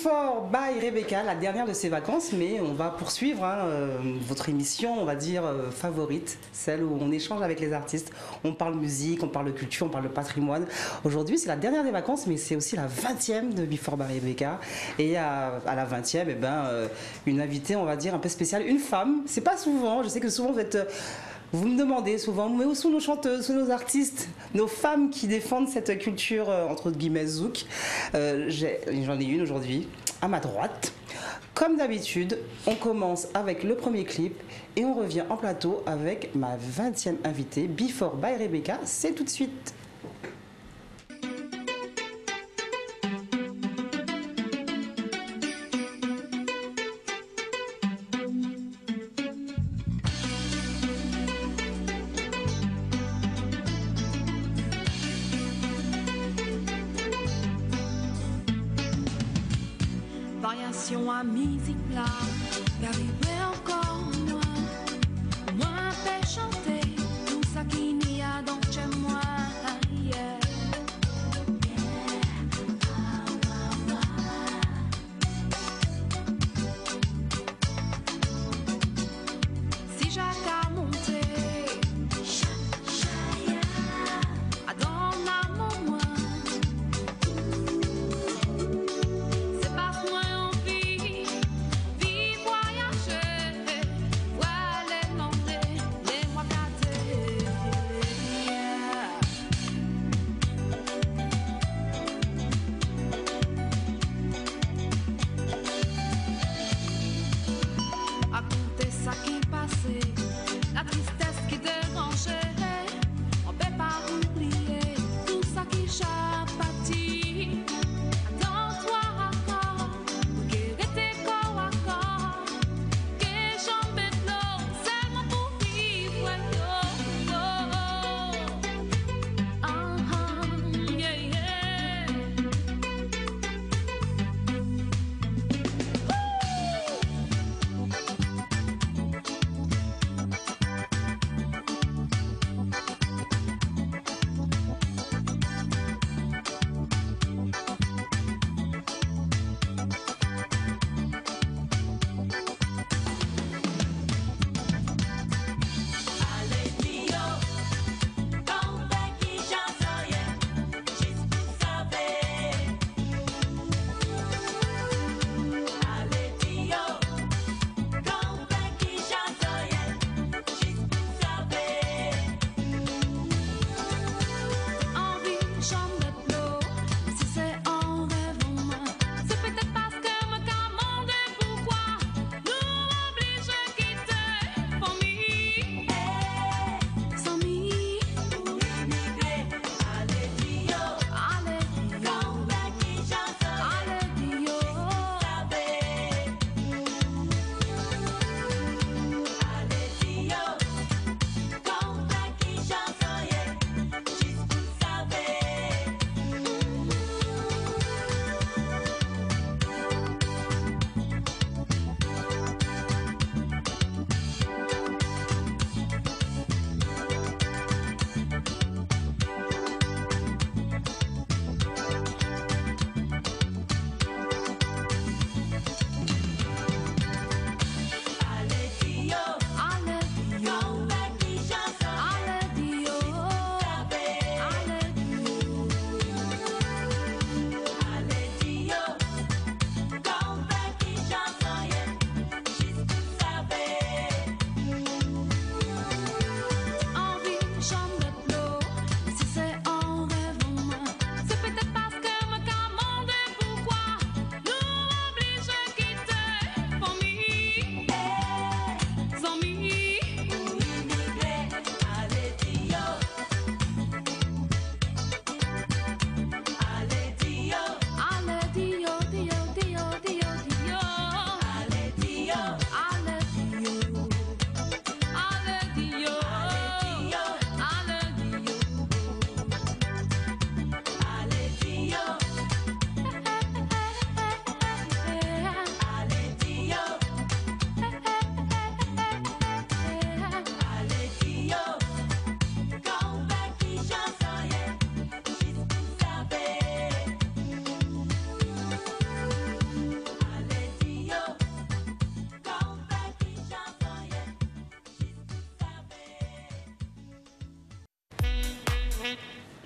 Before by Rebecca, la dernière de ses vacances, mais on va poursuivre votre émission, on va dire, favorite, celle où on échange avec les artistes, on parle musique, on parle culture, on parle patrimoine. Aujourd'hui, c'est la dernière des vacances, mais c'est aussi la 20e de Before by Rebecca. Et à la 20e, eh ben, une invitée, on va dire, un peu spéciale, une femme. C'est pas souvent, je sais que souvent vous me demandez souvent, mais où sont nos chanteuses, où sont nos artistes, nos femmes qui défendent cette culture, entre guillemets, zouk. J'en ai une aujourd'hui, à ma droite. Comme d'habitude, on commence avec le premier clip et on revient en plateau avec ma 20e invitée, Before by Rebecca. C'est tout de suite. Variation à musique là, d'arriver encore moi fait chanter tout ça qu'il y a dans chez moi. Yeah. Si j'ai qu'à monter, à dans l'amour moi. La tristesse qui dérangeait, on peut pas oublier tout ça qui j'apathie. Attends-toi encore, que rester corps à corps, que j'en mette l'eau, seulement pour vivre. Yeah, yeah.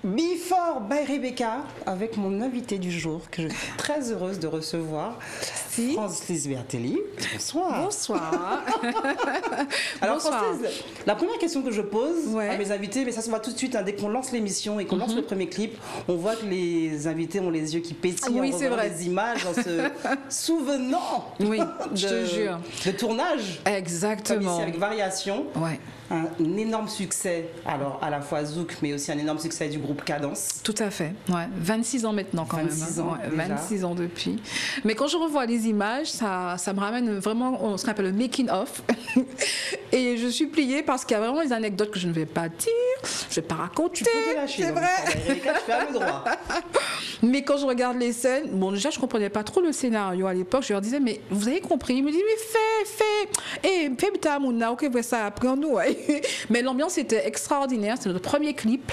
Before by Rebecca, avec mon invité du jour, que je suis très heureuse de recevoir, Francis Bertelli. Bonsoir. Bonsoir. Alors Bonsoir. Francis, la première question que je pose Ouais. à mes invités, mais ça se voit tout de suite, hein, dès qu'on lance l'émission et qu'on lance le premier clip, on voit que les invités ont les yeux qui pétillent Oui, en c'est revoyant vrai. les images, en se souvenant Oui, je te jure. de tournage. Comme Exactement. ici avec Variation. Ouais, Un énorme succès, alors à la fois Zouk, mais aussi un énorme succès du groupe Cadence. tout à fait. Ouais, 26 ans maintenant quand 26 même. ans, Ouais, déjà. 26 ans depuis. Mais quand je revois les images, ça me ramène vraiment ce qu'on appelle le making of. Et je suis pliée parce qu'il y a vraiment des anecdotes que je ne vais pas dire, je ne vais pas raconter. Tu peux te lâcher. C'est donc, vrai. Rebecca, tu fais le droit. Mais quand je regarde les scènes, bon déjà je comprenais pas trop le scénario à l'époque. Je leur disais mais vous avez compris? Ils me disent mais fais ta mouna, ok ça apprends-nous. Mais l'ambiance était extraordinaire. C'était notre premier clip,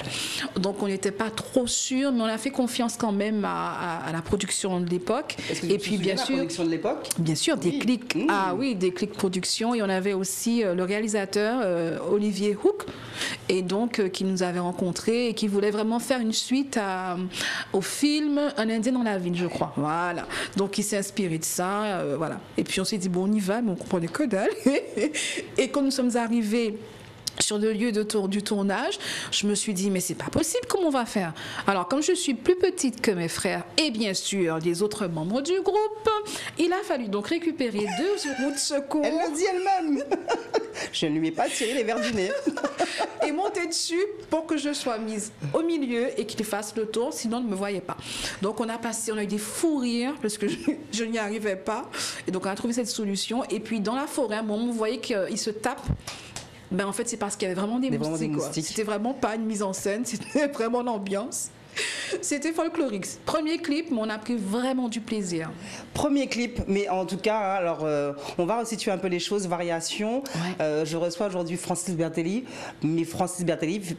donc on n'était pas trop sûr, mais on a fait confiance quand même à la production de l'époque. Est-ce que Et tu te puis bien souviens de la sûr. production de l'époque? Bien sûr, des Oui. clics. Mmh. Ah oui, des clics production. Et on avait aussi le réalisateur Olivier Hook, et donc qui nous avait rencontrés et qui voulait vraiment faire une suite au film Un Indien dans la ville, je crois. Voilà. Donc il s'est inspiré de ça. Voilà. Et puis on s'est dit, bon, on y va, mais on comprenait que dalle. Et quand nous sommes arrivés sur le lieu du tournage, je me suis dit, mais c'est pas possible, comment on va faire? Alors, comme je suis plus petite que mes frères et bien sûr les autres membres du groupe, il a fallu donc récupérer 2 roues de secours Elle le dit elle-même. Je ne lui ai pas tiré les verres du nez. et monter dessus pour que je sois mise au milieu et qu'il fasse le tour, sinon on ne me voyait pas. Donc on a eu des fous rires parce que je n'y arrivais pas. Et donc on a trouvé cette solution. Et puis dans la forêt, à un moment, vous voyez qu'il se tape. Ben en fait, c'est parce qu'il y avait vraiment des Vraiment des moustiques, quoi. moustiques. C'était vraiment pas une mise en scène, c'était vraiment l'ambiance. C'était folklorique. Premier clip, mais on a pris vraiment du plaisir. Premier clip, mais en tout cas, hein, alors on va resituer un peu les choses, Variation. Ouais. Je reçois aujourd'hui Francis Bertelli, mais Francis Bertelli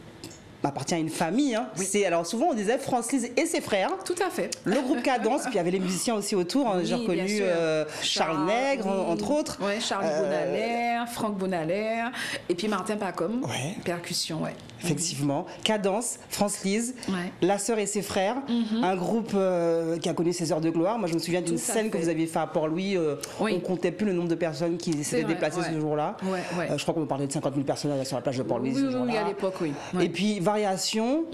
appartient à une famille. Hein. Oui. Alors souvent on disait Francis et ses frères. Tout à fait. Le groupe Cadence, puis il y avait les musiciens aussi autour. Hein. Oui, J'ai bien reconnu sûr. Charles Nègre, oui. entre autres. Ouais, Charles Bonalaire, Franck Bonalaire, et puis Martin Pacom, Ouais. percussion, ouais. Effectivement. Cadence, France Lise, Ouais. La Sœur et ses frères. Un groupe qui a connu ses heures de gloire. Moi, je me souviens d'une Tout à scène que fait. vous aviez fait à Port-Louis. Oui. On comptait plus le nombre de personnes qui s'étaient vrai, déplacées ouais. ce jour-là. Ouais, ouais. Je crois qu'on parlait de 50 000 personnes sur la plage de Port-Louis Oui, ce oui, jour-là. oui, à l'époque, oui. Ouais. Et puis Variation,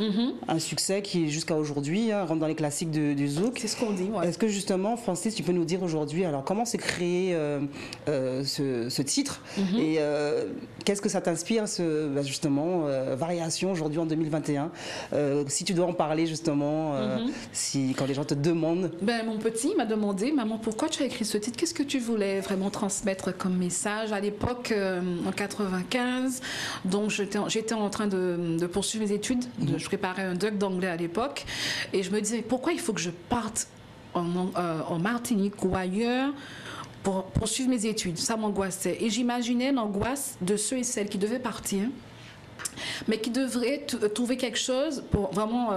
un succès qui jusqu'à aujourd'hui rentre dans les classiques du Zouk. C'est ce qu'on dit, ouais. Est-ce que justement, Francis, tu peux nous dire aujourd'hui, alors comment s'est créé ce titre et qu'est-ce que ça t'inspire, justement, Variation aujourd'hui en 2021 si tu dois en parler justement, quand les gens te demandent. Ben, mon petit m'a demandé, maman, pourquoi tu as écrit ce titre? Qu'est-ce que tu voulais vraiment transmettre comme message à l'époque, en 95? Donc, j'étais en train de poursuivre mes études. Je préparais un doc d'anglais à l'époque. Et je me disais, pourquoi il faut que je parte en Martinique ou ailleurs pour poursuivre mes études? Ça m'angoissait. Et j'imaginais l'angoisse de ceux et celles qui devaient partir, mais qui devraient trouver quelque chose pour vraiment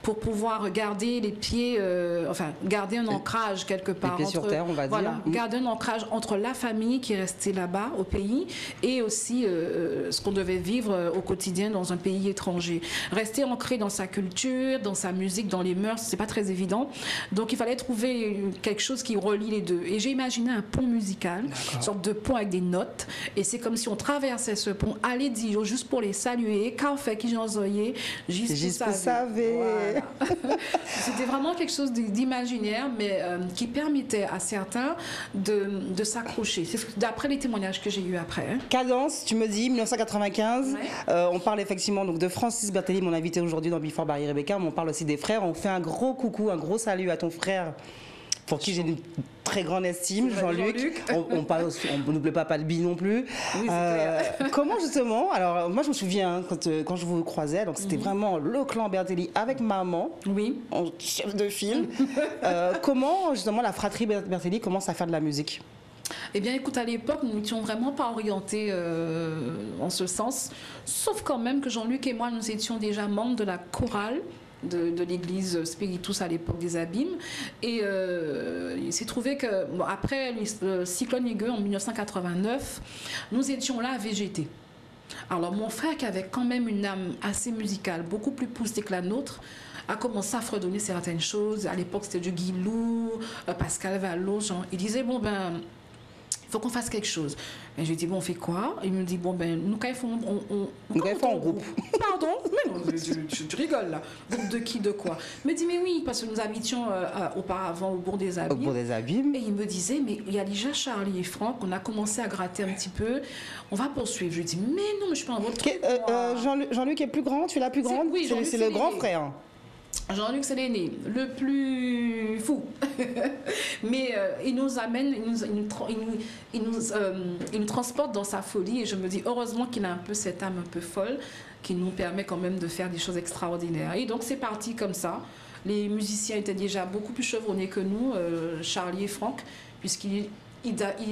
pour pouvoir garder les pieds, garder un ancrage quelque part. pieds sur terre, on va dire. Voilà, garder un ancrage entre la famille qui est restée là-bas au pays et aussi ce qu'on devait vivre au quotidien dans un pays étranger. Rester ancré dans sa culture, dans sa musique, dans les mœurs, c'est pas très évident. Donc il fallait trouver quelque chose qui relie les deux. Et j'ai imaginé un pont musical, une sorte de pont avec des notes. Et c'est comme si on traversait ce pont, allez dire juste pour les saluer, car fait qui j'en zoyais, juste pour savoir. Voilà. C'était vraiment quelque chose d'imaginaire, mais qui permettait à certains de s'accrocher. C'est d'après les témoignages que j'ai eus après. Hein. Cadence, tu me dis 1995. Ouais. On parle effectivement donc de Francis Bertelli, mon invité aujourd'hui dans Before by Rebecca. Mais on parle aussi des frères. On fait un gros coucou, un gros salut à ton frère, pour qui j'ai une très grande estime, Jean-Luc. On n'oublie pas Palbi non plus. Oui, c'est clair. Comment justement, alors moi je me souviens quand je vous croisais, donc c'était vraiment le clan Bertelli avec maman, Oui. en chef de file. Comment justement la fratrie Bertelli commence à faire de la musique? Eh bien, écoute, à l'époque, nous n'étions vraiment pas orientés en ce sens, sauf quand même que Jean-Luc et moi, nous étions déjà membres de la chorale de l'église Spiritus à l'époque des Abîmes. Et il s'est trouvé que, bon, après le cyclone Aiguë en 1989, nous étions là à VGT. Alors mon frère, qui avait quand même une âme assez musicale, beaucoup plus poussée que la nôtre, a commencé à fredonner certaines choses. À l'époque, c'était du Guy Lou, Pascal Vallot, genre, il disait, bon ben, il faut qu'on fasse quelque chose. Et je lui dis, bon, on fait quoi? Il me dit, bon ben, nous, quand il faut, Nous, il faut un groupe. Pardon? Mais non, tu rigoles là. Groupe de qui, de quoi? Il me dit, mais oui, parce que nous habitions auparavant au Bourg des Au Abîmes. bout des abîmes. Et il me disait, mais il y a déjà Charlie et Franck, on a commencé à gratter un petit peu, on va poursuivre. Je lui dis, mais non, mais je suis pas en votre truc, moi. Jean-Luc est plus grand, tu es la plus grande? oui, Jean-Luc, C'est c'est le grand l'aîné. frère. Jean-Luc, c'est l'aîné, le plus fou. Mais il nous amène, il nous transporte dans sa folie. Et je me dis, heureusement qu'il a un peu cette âme un peu folle qui nous permet quand même de faire des choses extraordinaires. Et donc, c'est parti comme ça. Les musiciens étaient déjà beaucoup plus chevronnés que nous, Charlie et Franck, puisqu'il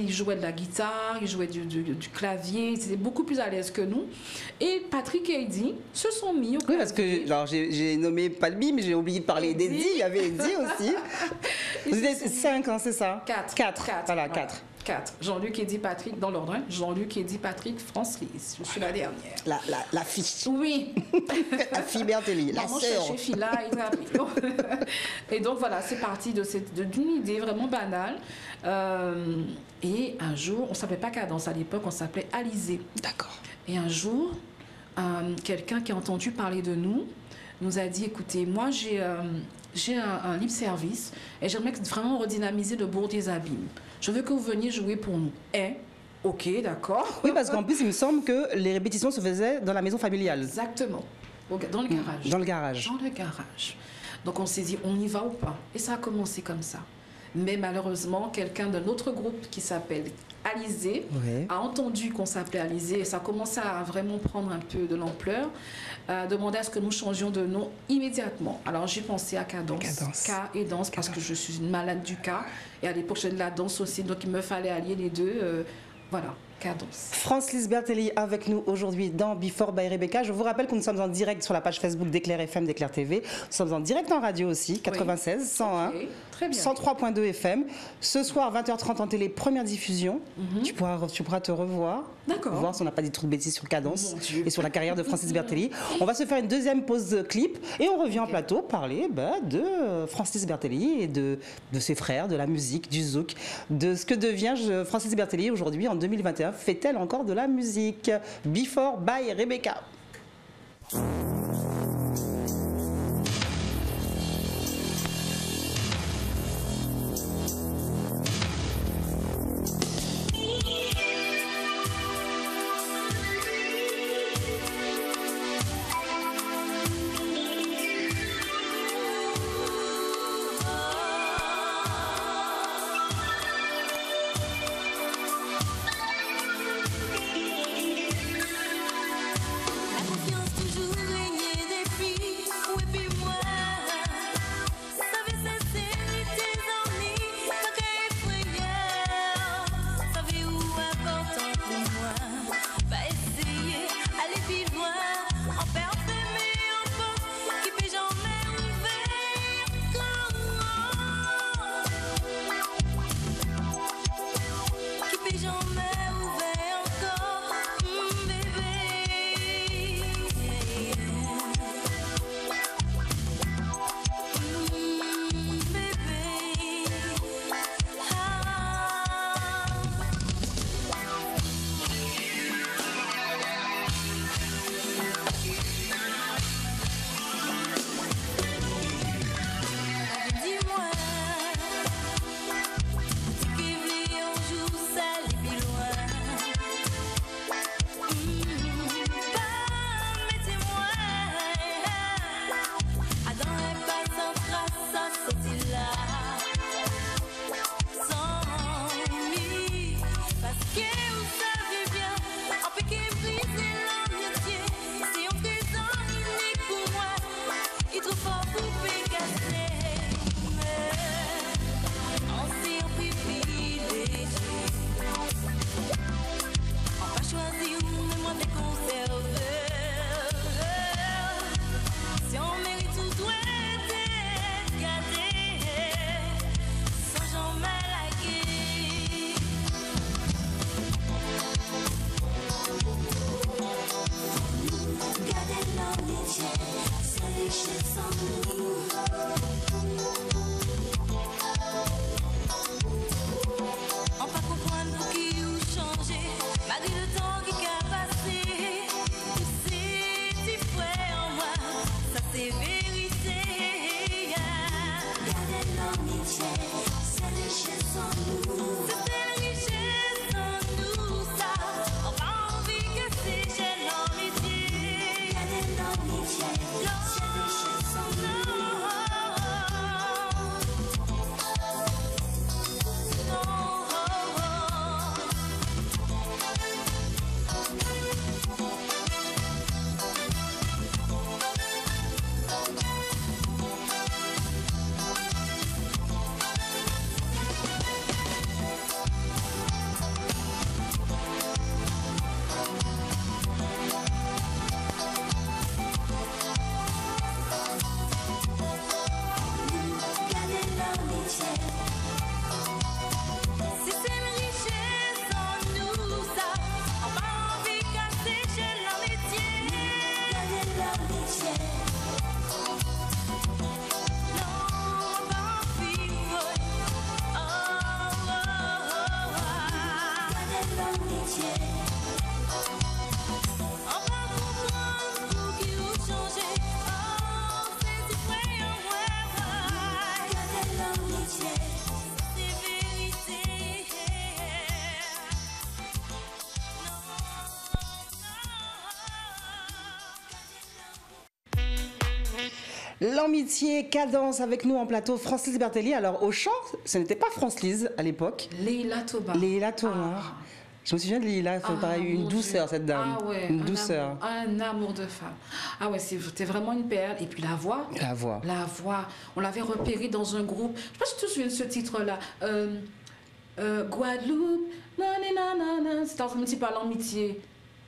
jouait de la guitare, il jouait du clavier, il était beaucoup plus à l'aise que nous. Et Patrick et Eddie se sont mis au clavier. Oui, parce que genre, j'ai nommé Palmi, mais j'ai oublié de parler d'Eddie. Il y avait Eddie aussi. Vous êtes 5, hein, c'est ça? 4. 4. Voilà, 4. 4. Jean-Luc, Eddie, Patrick, dans l'ordre. Hein. Jean-Luc, Eddie, Patrick, France-Lise. Je suis la dernière. La fille. Oui. La fille Bertelli, la Maman sœur. cherchait Fila et donc voilà, c'est parti d'une idée vraiment banale. Et un jour, on ne s'appelait pas Cadence à l'époque, on s'appelait Alizé. D'accord. Et un jour, quelqu'un qui a entendu parler de nous a dit, écoutez, moi j'ai un libre service et j'aimerais vraiment redynamiser le Bourg des Abîmes. Je veux que vous veniez jouer pour nous. Ok, d'accord. Oui, parce qu'en plus, il me semble que les répétitions se faisaient dans la maison familiale. Exactement. Dans le garage. Dans le garage. Dans le garage. Donc on s'est dit, on y va ou pas? Et ça a commencé comme ça. Mais malheureusement, quelqu'un d'un autre groupe qui s'appelle Alizé Ouais. a entendu qu'on s'appelait Alizé et ça a commencé à vraiment prendre un peu de l'ampleur, a demandé à ce que nous changions de nom immédiatement. Alors j'ai pensé à Cadence, Cadence. K et danse parce que je suis une malade du K et à l'époque j'ai de la danse aussi, donc il me fallait allier les deux. Voilà, Cadence. France-Lise Bertelli avec nous aujourd'hui dans Before by Rebecca. Je vous rappelle que nous sommes en direct sur la page Facebook d'Éclair FM, d'Éclair TV. Nous sommes en direct en radio aussi, 96, 101, Ok, très bien. 103.2 FM. Ce soir, 20h30 en télé, première diffusion. Tu pourras te revoir. D'accord. Voir si on n'a pas dit trop de bêtises sur Cadence Mon Dieu. et sur la carrière de Francis Bertelli. On va se faire une deuxième pause de clip et on revient en plateau parler de Francis Bertelli et de ses frères, de la musique, du zouk, de ce que devient Francis Bertelli aujourd'hui en 2021. Fait-elle encore de la musique? Before by Rebecca. La confiance toujours l'amitié, c'est richesse en nous. C'est richesse en nous, ça. On a envie que c'est chez l'amitié. Gardez l'amitié, c'est richesse en nous. L'amitié, Cadence, avec nous en plateau, Francis Bertelli. Alors au chant, ce n'était pas France-Lise à l'époque. Leila Toba. Leila Toba. Je me souviens de Leila, pareil, une douceur cette dame. Ah ouais, une douceur. Un amour de femme. Ah ouais, c'était vraiment une perle. Et puis la voix. La voix. La voix. On l'avait repérée dans un groupe. Je ne sais pas si tu te souviens de ce titre-là. Guadeloupe. Nanana. C'est un petit peu à l'amitié.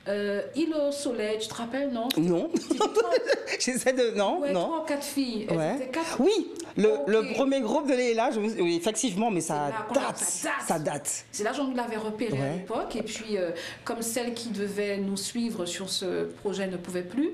Île au soleil, tu te rappelles, non? Non. J'essaie de... Non, ouais, non. 3 ou 4 filles. Ouais. Étaient 4. Oui, le Ok. premier groupe de Leila, oui, effectivement, mais ça là qu'on- date. ça date. Ça date. C'est là que je l'avais repéré à Ouais. l'époque. Et puis, comme celle qui devait nous suivre sur ce projet ne pouvait plus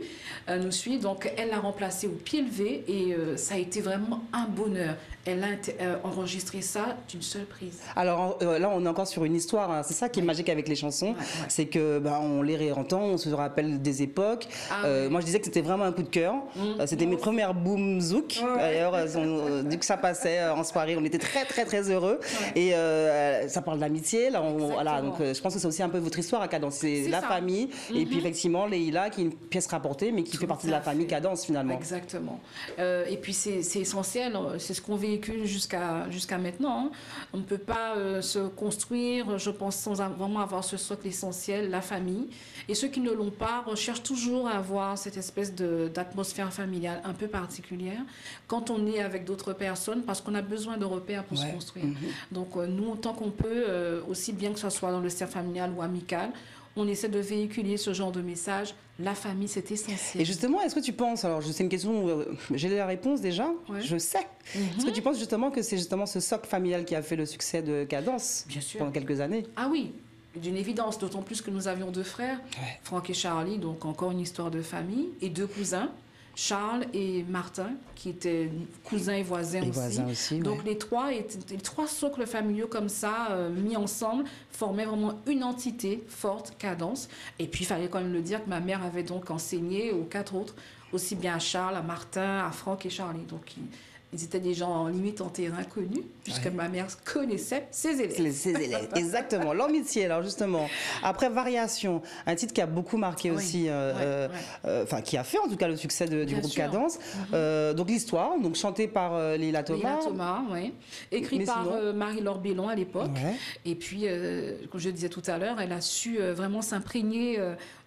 nous suivre, donc elle l'a remplacée au pied levé. Et ça a été vraiment un bonheur. Elle a enregistré ça d'une seule prise. Alors là, on est encore sur une histoire. Hein. C'est ça qui est magique avec les chansons. Ouais, ouais. C'est que on les réentend, on se rappelle des époques. Ah ouais. Moi, je disais que c'était vraiment un coup de cœur. C'était mes premières boom zouk. Ouais. D'ailleurs, dès que ça passait en soirée, on était très, très, très heureux. Ouais. Et ça parle d'amitié. Là, voilà, Exactement. donc, je pense que c'est aussi un peu votre histoire à Cadence. C'est C'est la ça. famille. Et puis, effectivement, Leïla, qui est une pièce rapportée, mais qui fait Tout partie de à la famille fait. Cadence, finalement. Exactement. Et puis c'est essentiel, c'est ce qu'on véhicule jusqu'à maintenant. Hein. On ne peut pas se construire, je pense, sans vraiment avoir ce socle essentiel, la famille. Et ceux qui ne l'ont pas recherchent toujours à avoir cette espèce d'atmosphère familiale un peu particulière quand on est avec d'autres personnes, parce qu'on a besoin de repères pour se Ouais. construire. Donc nous, autant qu'on peut, aussi bien que ce soit dans le cercle familial ou amical, on essaie de véhiculer ce genre de message. La famille, c'est essentiel. Et justement, est-ce que tu penses, alors c'est une question, j'ai la réponse déjà, Ouais. je sais. Est-ce que tu penses justement que c'est justement ce socle familial qui a fait le succès de Cadence Bien sûr. pendant quelques années? Ah oui, d'une évidence, d'autant plus que nous avions 2 frères, Ouais. Franck et Charlie, donc encore une histoire de famille, et 2 cousins, Charles et Martin, qui étaient cousins et voisins Et aussi. voisins aussi, Donc ouais. les 3 socles familiaux comme ça, mis ensemble, formaient vraiment une entité forte, Cadence. Et puis il fallait quand même le dire que ma mère avait donc enseigné aux 4 autres, aussi bien à Charles, à Martin, à Franck et Charlie. Donc ils étaient des gens en limite en terrain connus, puisque Ouais. ma mère connaissait ses élèves. Ses élèves, exactement. L'amitié, alors justement. Après Variation, un titre qui a beaucoup marqué Oui, aussi, enfin qui a fait en tout cas le succès du Bien groupe sûr. Cadence. Donc l'histoire, donc chantée par Leila Thomas. Leila Thomas, oui. Écrit Mais par sinon- Marie-Laure Bellon à l'époque. Ouais. Et puis, comme je disais tout à l'heure, elle a su vraiment s'imprégner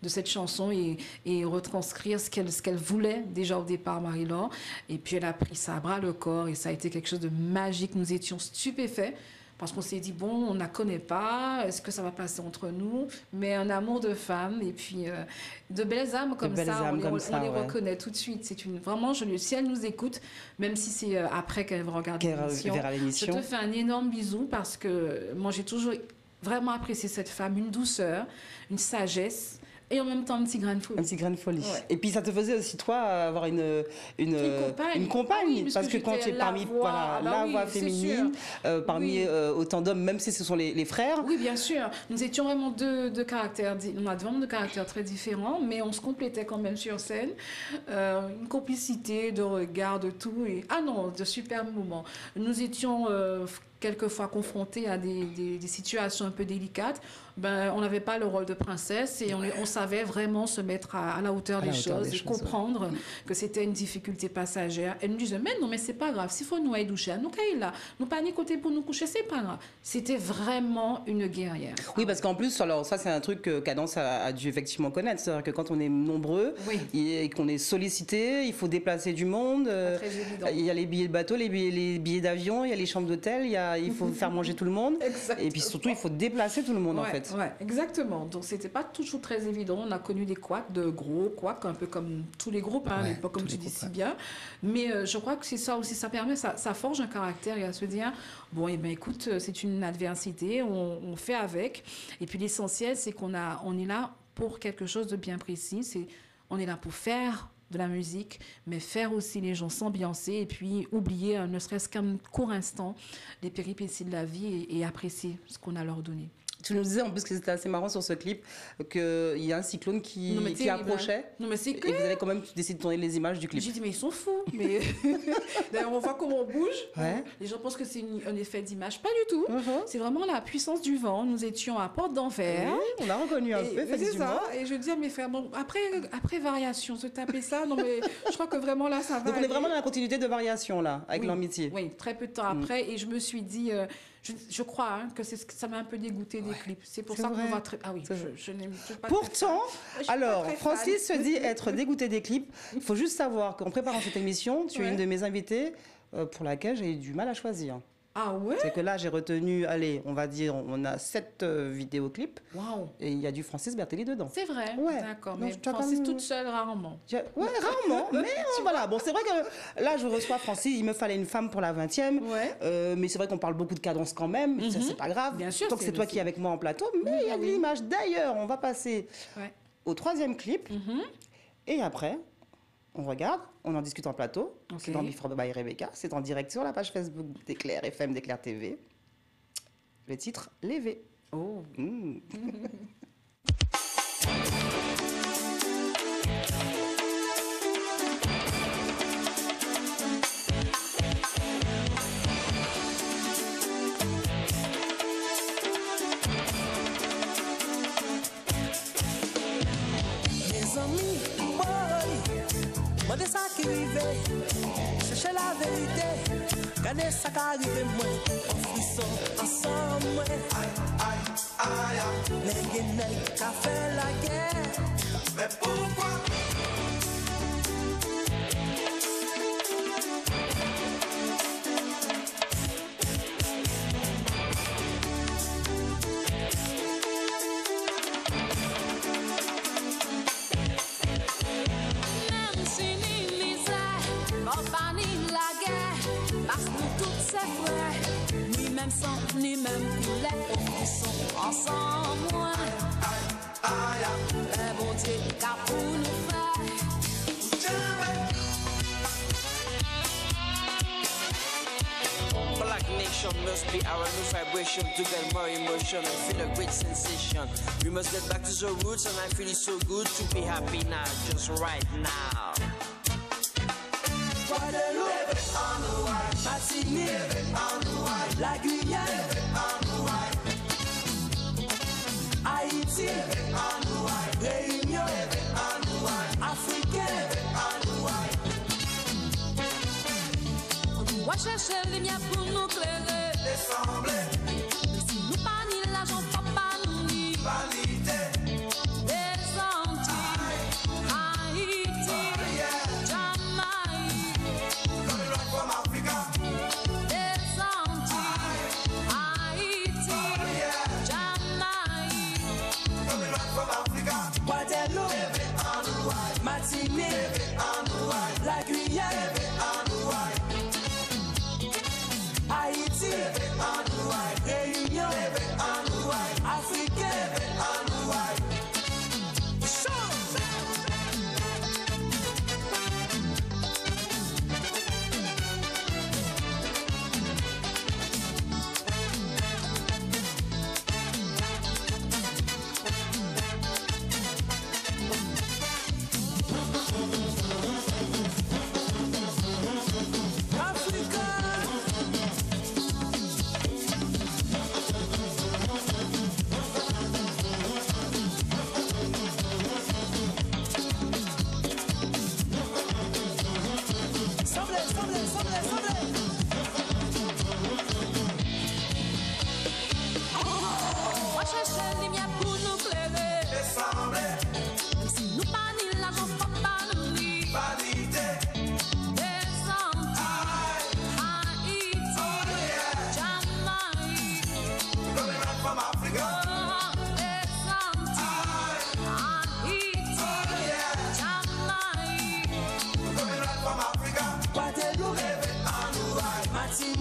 de cette chanson et retranscrire ce qu'elle voulait déjà au départ, Marie-Laure. Et puis, elle a pris ça à bras le corps et ça a été quelque chose de magique. Nous étions stupéfaits. Parce qu'on s'est dit, bon, on ne la connaît pas, est-ce que ça va passer entre nous? Mais un amour de femme, et puis de belles âmes comme belles ça, âmes comme on ça, les ouais. reconnaît tout de suite. Vraiment, si elle nous écoute, même si c'est après qu'elle regarde l'émission, Verra je l'émission. te fais un énorme bisou parce que moi, j'ai toujours vraiment apprécié cette femme, une douceur, une sagesse. et en même temps un petit grain de folie. Un petit grain de folie. Ouais. Et puis ça te faisait aussi toi avoir une compagne, Ah oui, parce que quand tu es parmi la voix c'est féminine, parmi Oui. autant d'hommes, même si ce sont les frères. Oui, bien sûr. Nous étions vraiment deux caractères, on a vraiment deux caractères très différents, mais on se complétait quand même sur scène. Une complicité de regard, de tout. Ah non, de super moments. Nous étions quelquefois confrontés à des situations un peu délicates. On n'avait pas le rôle de princesse et on savait vraiment se mettre à la hauteur des choses et comprendre que c'était une difficulté passagère. Elle nous disait, mais non, mais c'est pas grave. S'il faut nous aller doucher, nous cailler là, nous pas ni côté pour nous coucher, c'est pas grave. C'était vraiment une guerrière. Oui, parce qu'en plus, alors ça c'est un truc que Cadence a dû effectivement connaître. C'est-à-dire que quand on est nombreux et qu'on est sollicité, il faut déplacer du monde. Très évident. Il y a les billets de bateau, les billets d'avion, il y a les chambres d'hôtel, il faut faire manger tout le monde. Exactement. Et puis surtout, il faut déplacer tout le monde en fait. Ouais, exactement. Donc, c'était pas toujours très évident. On a connu des couacs, de gros couacs, un peu comme tous les groupes, à l'époque, comme tu dis si bien. Mais je crois que c'est ça aussi, ça forge un caractère et à se dire, bon, eh ben, écoute, c'est une adversité, on fait avec. Et puis, l'essentiel, c'est on est là pour quelque chose de bien précis. On est là pour faire de la musique, mais faire aussi les gens s'ambiancer et puis oublier, ne serait-ce qu'un court instant, les péripéties de la vie et apprécier ce qu'on a leur donné. Tu nous disais en plus que c'était assez marrant sur ce clip qu'il y a un cyclone qui approchait. Non, mais c'est et vous avez quand même décidé de tourner les images du clip. J'ai dit, mais ils sont fous. Mais... D'ailleurs, on voit comment on bouge. Ouais. Les gens pensent que c'est un effet d'image. Pas du tout. C'est vraiment la puissance du vent. Nous étions à Porte d'Enfer. Oui, on a reconnu un peu, effectivement. C'est ça. Et je dis à mes frères, bon, après variation, se taper ça, non, mais je crois que vraiment là, ça va. Donc on est vraiment dans la continuité de variation, là, avec l'amitié. Oui, très peu de temps après. Et je me suis dit... Je crois que ça m'a un peu dégoûté des clips. C'est pour ça qu'on va très... Ah oui, je n'aime pas. Pourtant, alors, Francis se dit être dégoûté des clips. Il faut juste savoir qu'en préparant cette émission, tu es une de mes invitées pour laquelle j'ai eu du mal à choisir. Ah ouais? C'est que là, j'ai retenu, allez, on va dire, on a 7 vidéoclips. Waouh! Et il y a du Francis Bertelli dedans. C'est vrai? Ouais. D'accord, Donc, mais Francis toute seule, rarement. Ouais, rarement, mais voilà. Bon, c'est vrai que là, je reçois Francis, il me fallait une femme pour la 20e. Ouais. Mais c'est vrai qu'on parle beaucoup de Cadence quand même, ça, c'est pas grave. Bien sûr. Donc c'est toi qui es avec moi en plateau, mais il y a de l'image. D'ailleurs, on va passer au 3e clip. Et après... On regarde, on en discute en plateau. C'est dans Before by Rebecca. C'est en direct sur la page Facebook d'Éclair FM, d'Éclair TV. Le titre, Lévé. Oh. Mes amis, moi de ça qui arrive, chercher la vérité, regardez ça qui arrive moi, en frisson ensemble, les guenilles qui fait la guerre, mais pourquoi? Même si ni misère, pas ni la guerre, parce que nous tous c'est frères, ni même sang, ni même couleur, ils sont ensemble. Le bon Dieu qu'a pour nous faire. Black nation must be our new vibration to get more emotion and feel a great sensation. We must get back to the roots and I feel it so good to be happy now, just right now. Guadeloupe, Martinique, La Guyane, Haïti, Réunion, Africaine. On doit chercher les miens pour nous clairer. Si nous pas ni l'argent, papa nous ni. Des Antilles, Haïti, Jamaïque. Des Antilles, Haïti, Jamaïque. Guadeloupe, Martinique, La Guyane, Haïti, Réunion, Africaine.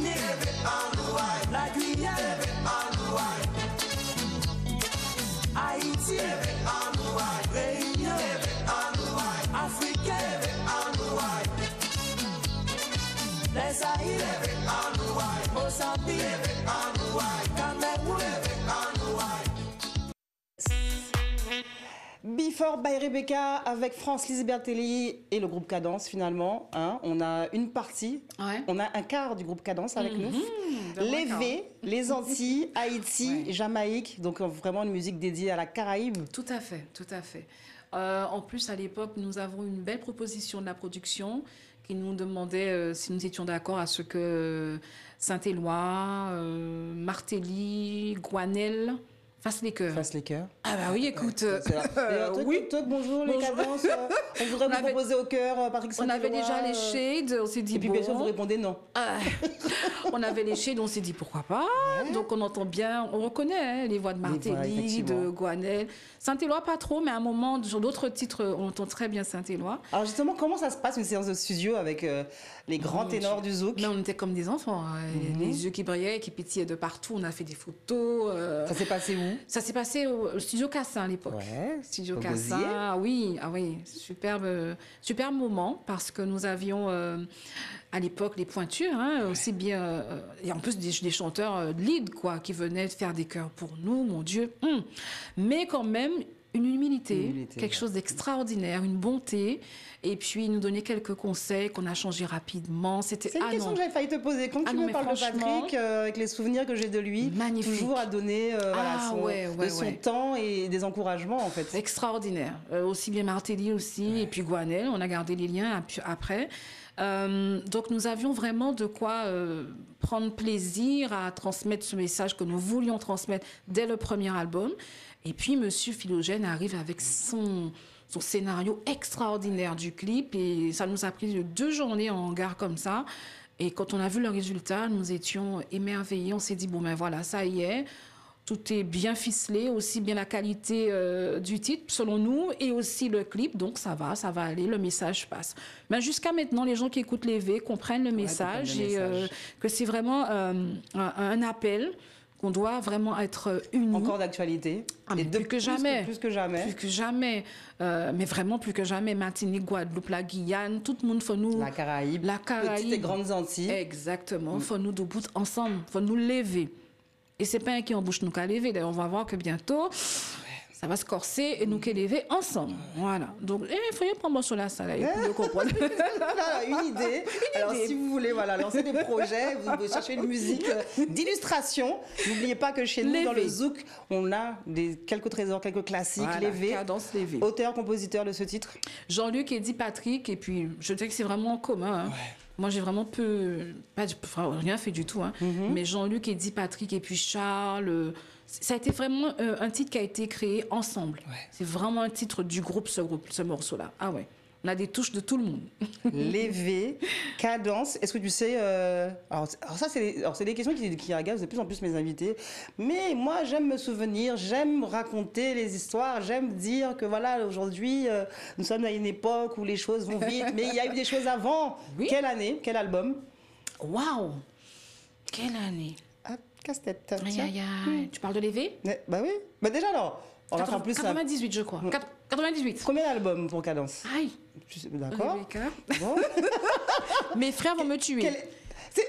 Martinique, la Guyane, Haïti, Réunion, Africain, les Zaïre, Mozambique, Cameroun. Before by Rebecca avec France-Lise Bertelli et le groupe Cadence finalement. Hein. On a une partie, Ouais. on a un quart du groupe Cadence avec nous. vraiment Les un V, les Antilles, Haïti, Jamaïque. Donc vraiment une musique dédiée à la Caraïbe. Tout à fait, tout à fait. En plus, à l'époque, nous avons une belle proposition de la production qui nous demandait si nous étions d'accord à ce que Saint-Éloi, Martelly, Gouanel fassent les chœurs. Fasse les cœurs. Ah bah oui, écoute, C'est là. Et, oui. Bonjour les Bonjour. Cadences. On voudrait vous avait- proposer au cœur Patrick On avait Saint-Éloi, déjà les shades, on s'est dit Et puis bon. bien sûr vous répondez non. Ah, on avait les shades, on s'est dit pourquoi pas. Donc on entend bien, on reconnaît hein, les voix de voix, Martelly, effectivement. de Gouanel. Saint-Éloi pas trop, mais à un moment, sur d'autres titres, on entend très bien Saint-Éloi. Alors justement, comment ça se passe une séance de studio avec les grands Mon ténors Dieu. du zouk? Mais on était comme des enfants, hein. Les yeux qui brillaient, qui pétillaient de partout. On a fait des photos. Ça s'est passé où? Ça s'est passé au studio Cassin à l'époque. Ouais. Studio Au Cassin, Gosier. ah oui, superbe moment parce que nous avions à l'époque les pointures, hein, aussi bien, et en plus des chanteurs de lead quoi, qui venaient faire des chœurs pour nous, mon Dieu. Mais quand même une humilité, quelque chose d'extraordinaire, une bonté. Et puis, nous donner quelques conseils qu'on a changés rapidement. C'était C'est une question que j'avais failli te poser. Quand tu non, me mais parles de franchement, Patrick, avec les souvenirs que j'ai de lui, magnifique. toujours à donner voilà, de son temps et des encouragements en fait. Extraordinaire. Aussi bien Martelly aussi, et puis Gouanel. On a gardé les liens après. Donc nous avions vraiment de quoi prendre plaisir à transmettre ce message que nous voulions transmettre dès le premier album. Et puis Monsieur Philogène arrive avec son scénario extraordinaire du clip et ça nous a pris 2 journées en hangar comme ça. Et quand on a vu le résultat, nous étions émerveillés. On s'est dit, bon ben voilà, ça y est. Tout est bien ficelé, aussi bien la qualité du titre, selon nous, et aussi le clip. Donc, ça va aller, le message passe. Mais jusqu'à maintenant, les gens qui écoutent les V comprennent le message et que c'est vraiment un appel qu'on doit vraiment être unis. Encore d'actualité. Ah, mais plus que jamais. Plus que jamais. Plus que jamais. Mais vraiment plus que jamais. Martinique, Guadeloupe, la Guyane, tout le monde, faut nous... La Caraïbe. La Caraïbe. Petites et grandes Antilles. Exactement. Faut nous debout ensemble. Faut nous lever. Et c'est pas un qui embouche nous qu'à lever. D'ailleurs, on va voir que bientôt, ça va se corser et nous qu'à lever ensemble. Voilà. Donc, il faut y prendre sur la salle pour le comprendre. Voilà, une idée. Alors, si vous voulez lancer des projets, vous cherchez une musique d'illustration, n'oubliez pas que chez nous, dans le zouk, on a quelques trésors, quelques classiques, Voilà, les V. Cadence les V. Auteur, compositeur de ce titre? Jean-Luc, Eddy, Patrick, et puis je dirais que c'est vraiment en commun. Hein. Moi, j'ai vraiment rien fait du tout. Hein. Mais Jean-Luc, Eddy, Patrick, et puis Charles, ça a été vraiment un titre qui a été créé ensemble. Ouais. C'est vraiment un titre du groupe, ce morceau-là. Ah ouais. On a des touches de tout le monde. Les V, Cadence. Est-ce que tu sais... Alors ça, c'est des questions qui agacent de plus en plus mes invités. Mais moi, j'aime me souvenir, j'aime raconter les histoires, j'aime dire que voilà, aujourd'hui, nous sommes à une époque où les choses vont vite, mais il y a eu des choses avant. Oui. Quelle année? Quel album? Waouh! Quelle année? Ah, casse-tête. Aïe, aïe, aïe. Tu parles de l'EV? Bah oui. Bah déjà, alors, on va faire plus... 98, je crois. 98. Combien d'albums pour Cadence? Aïe! D'accord. Rebecca. Bon. Mes frères vont me tuer.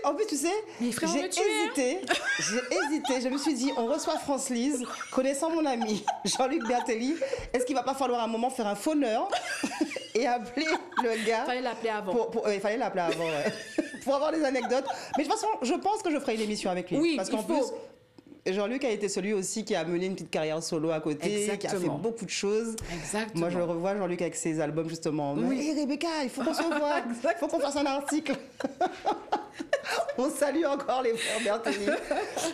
En plus, tu sais, Mes frères vont me tuer, j'ai hésité. Je me suis dit, on reçoit France-Lise, connaissant mon ami Jean-Luc Bertelli, est-ce qu'il va pas falloir à un moment faire un phoneur et appeler le gars? Fallait l'appeler avant. Il fallait l'appeler avant, ouais. Pour avoir des anecdotes. Mais de toute façon, je pense que je ferai une émission avec lui. Oui, parce qu'en plus, Jean-Luc a été celui aussi qui a mené une petite carrière solo à côté, Exactement. qui a fait beaucoup de choses. Exactement. Moi, je le revois, Jean-Luc, avec ses albums, justement. Oui. Hé, Rebecca, il faut qu'on se voit. Il faut qu'on fasse un article. On salue encore les frères Bertelli.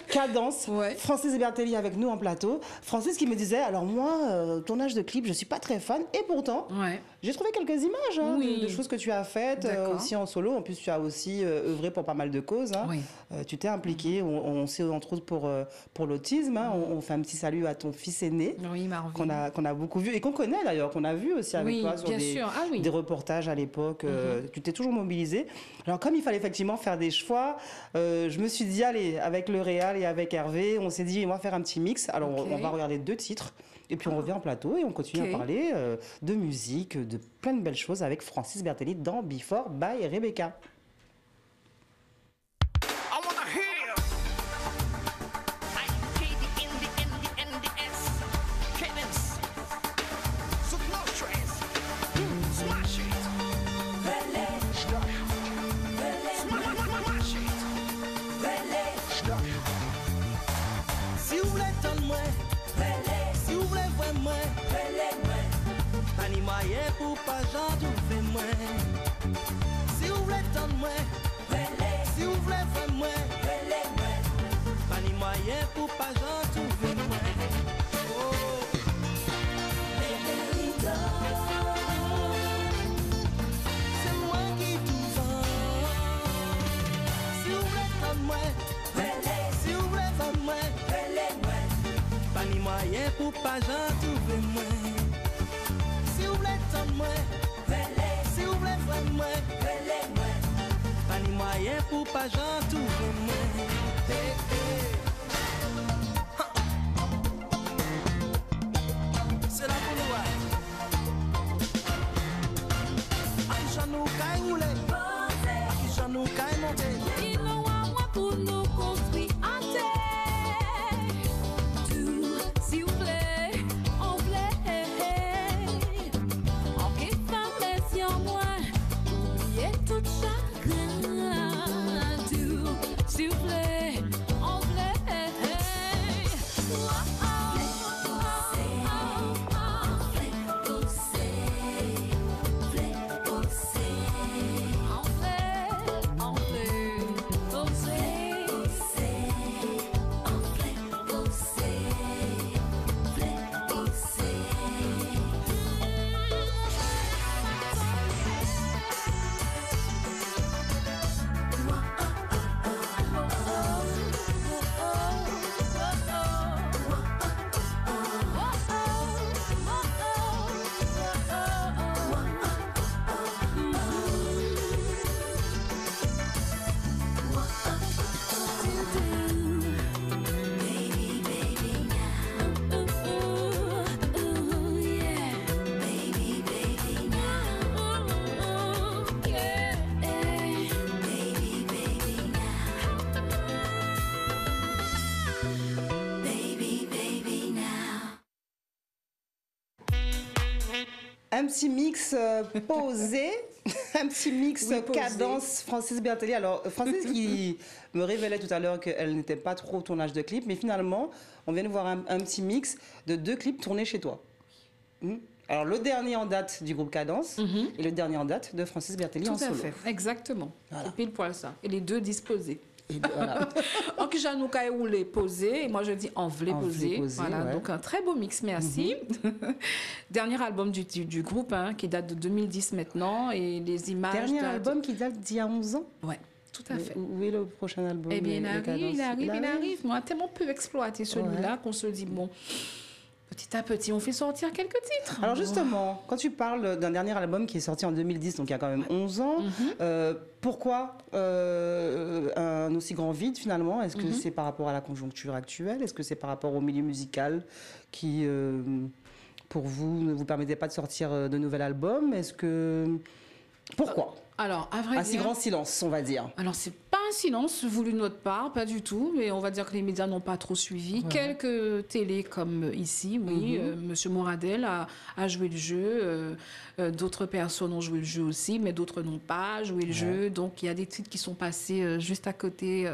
Cadence. Ouais. Francis Bertelli avec nous en plateau. Francis qui me disait, alors moi, tournage de clip, je suis pas très fan. Et pourtant, Ouais. J'ai trouvé quelques images hein, Oui. de choses que tu as faites D'accord. aussi en solo. En plus, tu as aussi œuvré pour pas mal de causes. Hein. Oui. Tu t'es impliqué. On sait entre autres pour l'autisme. Hein. On fait un petit salut à ton fils aîné Oui, Marvin. qu'on a beaucoup vu et qu'on connaît d'ailleurs, qu'on a vu aussi avec Oui, toi sur bien sûr. Ah oui. des reportages à l'époque. Tu t'es toujours mobilisé. Alors comme il fallait effectivement faire des choix, je me suis dit allez, avec le Réal et avec Hervé, on s'est dit on va faire un petit mix. Alors Ok. on va regarder 2 titres. Et puis on revient en plateau et on continue Ok. à parler de musique, de plein de belles choses avec Francis Bertelli dans Before by Rebecca. I wanna hear IKDNDNDNDS cadence. So no stress. Smash it. Smash it. Si vous voulez entendre moi, si vous voulez voir moi, pas ni moyen pour pas j'en trouver moi. Si vous voulez entendre moi, si vous voulez voir moi, pas ni moyen pour pas j'en trouver moi. Oh. C'est moi qui tout vend. Si vous voulez entendre moi, si vous voulez voir moi, pas ni moyen pour pas j'en trouver moi. Si vous voulez entendre moi, si vous voulez voir moi, pas ni moyen pour pas j'en trouver moi. Hey, hey. Ha. C'est la pour nous. Qui j'en nous caille rouler, qui j'en nous caille monter. Il nous a moi pour nous construire en terre. Tout, s'il vous plaît, en plaît. En qui femme si en moi, oubliez tout chagrin. Tout, s'il vous plaît, en plaît. Un petit mix posé, un petit mix Oui, posé. cadence Francis Bertelli. Alors Francis qui me révélait tout à l'heure qu'elle n'était pas trop au tournage de clips, mais finalement on vient de voir un petit mix de 2 clips tournés chez toi. Alors le dernier en date du groupe Cadence et le dernier en date de Francis Bertelli Tout en à solo. fait, exactement. Voilà. C'est pile poil ça. Et les deux disposés. Et voilà. En qui j'en ai roulé posé, et moi je dis en vlé En vlé posé. posé, Voilà, ouais. donc un très beau mix, merci. Dernier album du groupe hein, qui date de 2010 maintenant, et les images. Dernier datent- album qui date d'il y a 11 ans. Ouais, tout à fait. Où est le prochain album Eh bien, il de arrive, Cadence il arrive. Moi, tellement peu exploité celui-là qu'on se dit, bon, petit à petit, on fait sortir quelques titres. Alors justement, quand tu parles d'un dernier album qui est sorti en 2010, donc il y a quand même 11 ans, pourquoi un aussi grand vide finalement? Est-ce que c'est par rapport à la conjoncture actuelle? Est-ce que c'est par rapport au milieu musical qui, pour vous, ne vous permettait pas de sortir de nouvel album? Est-ce que... Pourquoi? Alors, à vrai Un si dire... grand silence, on va dire. Alors, c'est pas un silence voulu de notre part, pas du tout, mais on va dire que les médias n'ont pas trop suivi. Quelques télés comme ici, oui, Monsieur Moradel a joué le jeu, d'autres personnes ont joué le jeu aussi, mais d'autres n'ont pas joué le jeu, donc il y a des titres qui sont passés juste à côté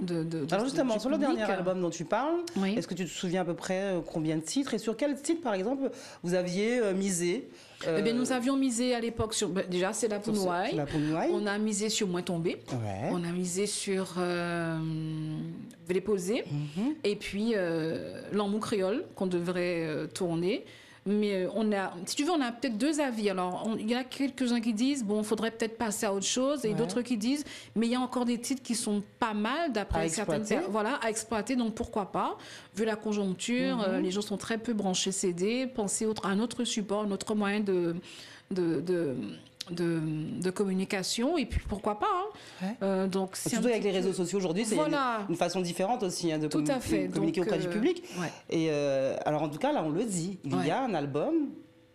de Alors justement, du sur le public. dernier album dont tu parles, Oui. est-ce que tu te souviens à peu près combien de titres et sur quel titre, par exemple, vous aviez misé Eh bien, nous avions misé à l'époque sur... déjà, c'est la sur Pounouaille. la Pounouaille. On a misé sur Moins Tombé. Ouais. On a misé sur Vélé Posé. Et puis L'amour créole qu'on devrait tourner. Mais si tu veux, on a peut-être deux avis. Alors, il y en a quelques-uns qui disent, bon, il faudrait peut-être passer à autre chose, et d'autres qui disent, mais il y a encore des titres qui sont pas mal, d'après certaines... Voilà, à exploiter, donc pourquoi pas. Vu la conjoncture, les gens sont très peu branchés CD, penser à un autre support, un autre moyen de communication, et puis pourquoi pas. Donc, surtout avec les réseaux sociaux aujourd'hui, c'est une façon différente aussi de communiquer auprès du public. Et alors en tout cas, là, on le dit, il y a un album,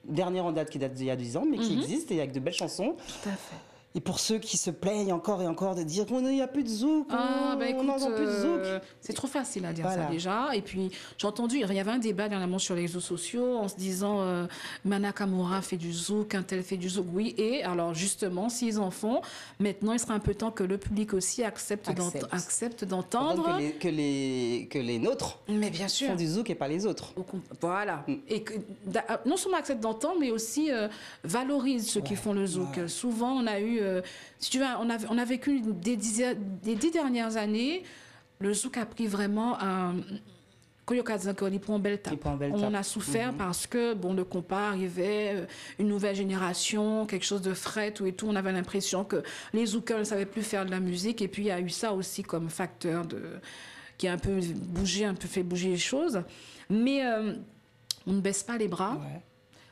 dernier en date qui date d'il y a 10 ans, mais qui existe, et avec de belles chansons. Tout à fait. Et pour ceux qui se plaignent encore et encore de dire qu'il n'y a plus de zouk, on n'entend plus de zouk. C'est trop facile à dire ça déjà. Et puis j'ai entendu, il y avait un débat dernièrement sur les réseaux sociaux en se disant Mana Kamura fait du zouk, un tel fait du zouk. Oui, et alors justement, s'ils en font, maintenant il sera un peu temps que le public aussi accepte d'entendre. Que les nôtres mais bien sûr. font du zouk et pas les autres. Voilà. Et que, non seulement accepte d'entendre, mais aussi valorise ceux qui font le zouk. Souvent, on a eu si tu veux, on a vécu des 10 dernières années, le zouk a pris vraiment un... On a souffert parce que le compas arrivait, une nouvelle génération, quelque chose de frais, tout et tout. On avait l'impression que les zoukers ne savaient plus faire de la musique. Et puis, il y a eu ça aussi comme facteur qui a un peu fait bouger les choses. Mais on ne baisse pas les bras. Ouais.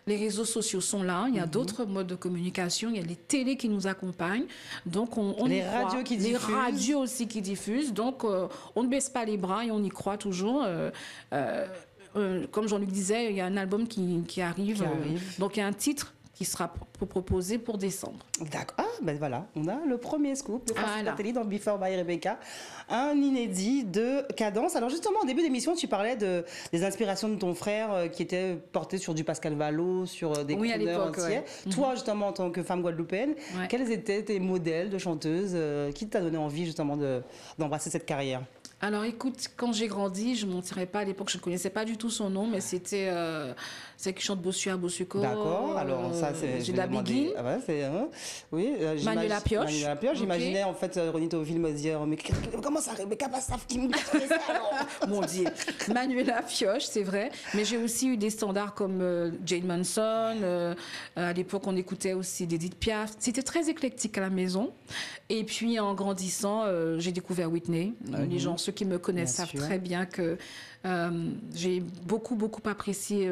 Les réseaux sociaux sont là, il y a d'autres modes de communication, il y a les télés qui nous accompagnent, donc on les y croit. Radios qui diffusent. Les radios aussi qui diffusent, donc on ne baisse pas les bras et on y croit toujours. Comme Jean-Luc disait, il y a un album qui arrive. Donc il y a un titre qui sera proposé pour décembre. D'accord. Ah, ben voilà, on a le premier scoop de Francis Bertelli dans Before by Rebecca, un inédit de Cadence. Alors justement, au début d'émission, tu parlais des inspirations de ton frère qui étaient portées sur du Pascal Vallot, sur des crooners entiers. Toi, justement, en tant que femme guadeloupéenne, quels étaient tes modèles de chanteuse qui t'a donné envie justement d'embrasser cette carrière? Alors écoute, quand j'ai grandi, je ne mentirais pas, à l'époque je ne connaissais pas du tout son nom, mais c'était celle qui chante Bossu à Bossuco. D'accord, alors ça c'est... J'ai la Biguine. Ah ouais, c'est... oui, Manuel Lapioche. Manuel Lapioche, j'imaginais en fait Ronnie Tauville me dire mais comment ça Rebecca Bassaf qui me connaissait alors? Mon Dieu. Manuel Lapioche, c'est vrai, mais j'ai aussi eu des standards comme Jane Manson, à l'époque on écoutait aussi d'Edith Piaf. C'était très éclectique à la maison. Et puis en grandissant, j'ai découvert Whitney. Les gens, ceux qui me connaissent savent très bien que j'ai beaucoup apprécié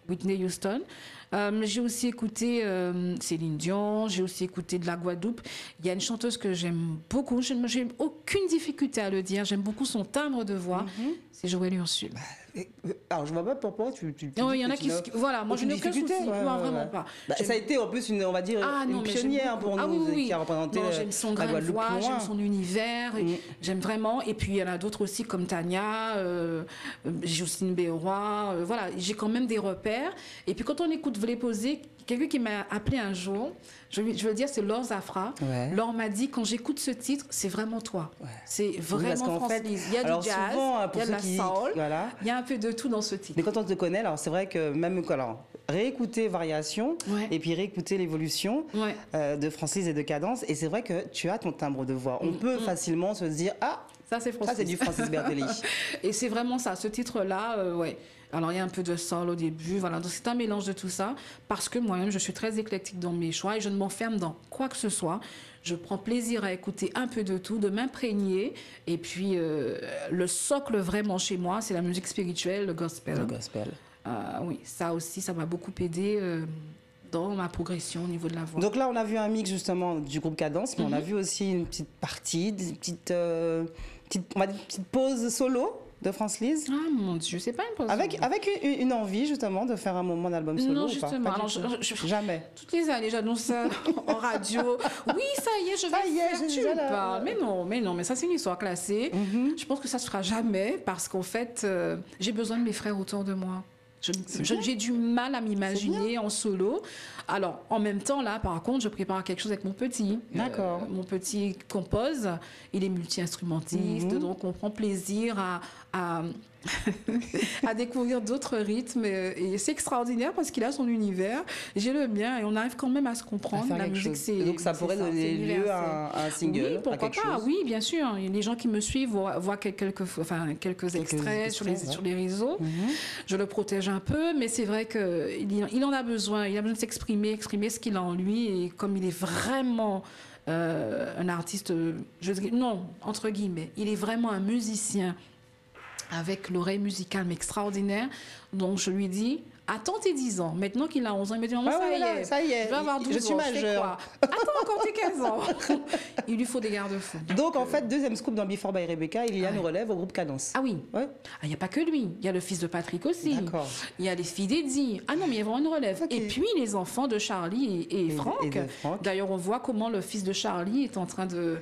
Whitney Houston. J'ai aussi écouté Céline Dion, j'ai aussi écouté de la Guadeloupe. Il y a une chanteuse que j'aime beaucoup, j'ai aucune difficulté à le dire, j'aime beaucoup son timbre de voix, c'est Joël Ursule. Alors je vois pas pourquoi tu non, il y en a qui... Voilà, moi je n'ai aucun souci, non, vraiment pas. Ça a été en plus une, on va dire, une pionnière pour nous, qui a représenté j'aime son grain de voix, j'aime son univers, j'aime vraiment. Et puis il y en a d'autres aussi comme Tania, Justine Béroy, voilà, j'ai quand même des repères. Et puis quand on écoute Voulez poser, quelqu'un qui m'a appelé un jour, je veux dire, c'est Laure Zafra. Laure m'a dit, quand j'écoute ce titre, c'est vraiment toi. C'est vraiment Francis. Il y a du jazz, il y a de la soul, il y a un peu de tout dans ce titre. Mais quand on te connaît, alors c'est vrai que même réécouter Variation et puis réécouter l'évolution de Francis et de Cadence, et c'est vrai que tu as ton timbre de voix. On peut facilement se dire, ça c'est du Francis Bertelli. Et c'est vraiment ça, ce titre-là, Alors, il y a un peu de soul au début, voilà. Donc, c'est un mélange de tout ça, parce que moi-même, je suis très éclectique dans mes choix et je ne m'enferme dans quoi que ce soit. Je prends plaisir à écouter un peu de tout, de m'imprégner. Et puis, le socle vraiment chez moi, c'est la musique spirituelle, le gospel. Le gospel. Oui, ça aussi, ça m'a beaucoup aidé dans ma progression au niveau de la voix. Donc là, on a vu un mix justement du groupe Cadence, mais on a vu aussi une petite partie, une petite pause solo de France Lise. Ah mon Dieu, c'est pas une pause. Avec une envie justement de faire un moment d'album solo. Non, justement. Pas jamais. Toutes les années, j'annonce ça en radio. Oui, ça y est, je vais faire. Tu parles. Mais non, mais ça c'est une histoire classée. Je pense que ça se fera jamais parce qu'en fait, j'ai besoin de mes frères autour de moi. J'ai du mal à m'imaginer en solo. Alors, en même temps, là, par contre, je prépare quelque chose avec mon petit. D'accord. Mon petit compose. Il est multi-instrumentiste, donc on prend plaisir à découvrir d'autres rythmes. Et c'est extraordinaire parce qu'il a son univers. J'ai le mien et on arrive quand même à se comprendre. La musique, c'est... Donc, ça pourrait donner lieu à un single, oui, pourquoi à quelque pas. chose. Oui, bien sûr. Les gens qui me suivent voient quelques extraits sur les réseaux. Je le protège un peu, mais c'est vrai qu'il en a besoin. Il a besoin de s'exprimer, exprimer ce qu'il a en lui. Et comme il est vraiment un artiste, non, entre guillemets, il est vraiment un musicien avec l'oreille musicale mais extraordinaire. Donc je lui dis, attends tes 10 ans. Maintenant qu'il a 11 ans, il me dit, maman, ça y est, je vais avoir 12 je suis ans, fais majeur. quoi? Attends encore tes 15 ans. Il lui faut des garde-fous. Donc en fait, deuxième scoop dans Before by Rebecca, il y a une relève au groupe Cadence. Ah oui. Ouais. Il n'y a pas que lui. Il y a le fils de Patrick aussi. D'accord. Il y a les filles d'Eddie. Ah non, mais il y a vraiment une relève. Ok. Et puis les enfants de Charlie et Franck. et de Franck. D'ailleurs, on voit comment le fils de Charlie est en train de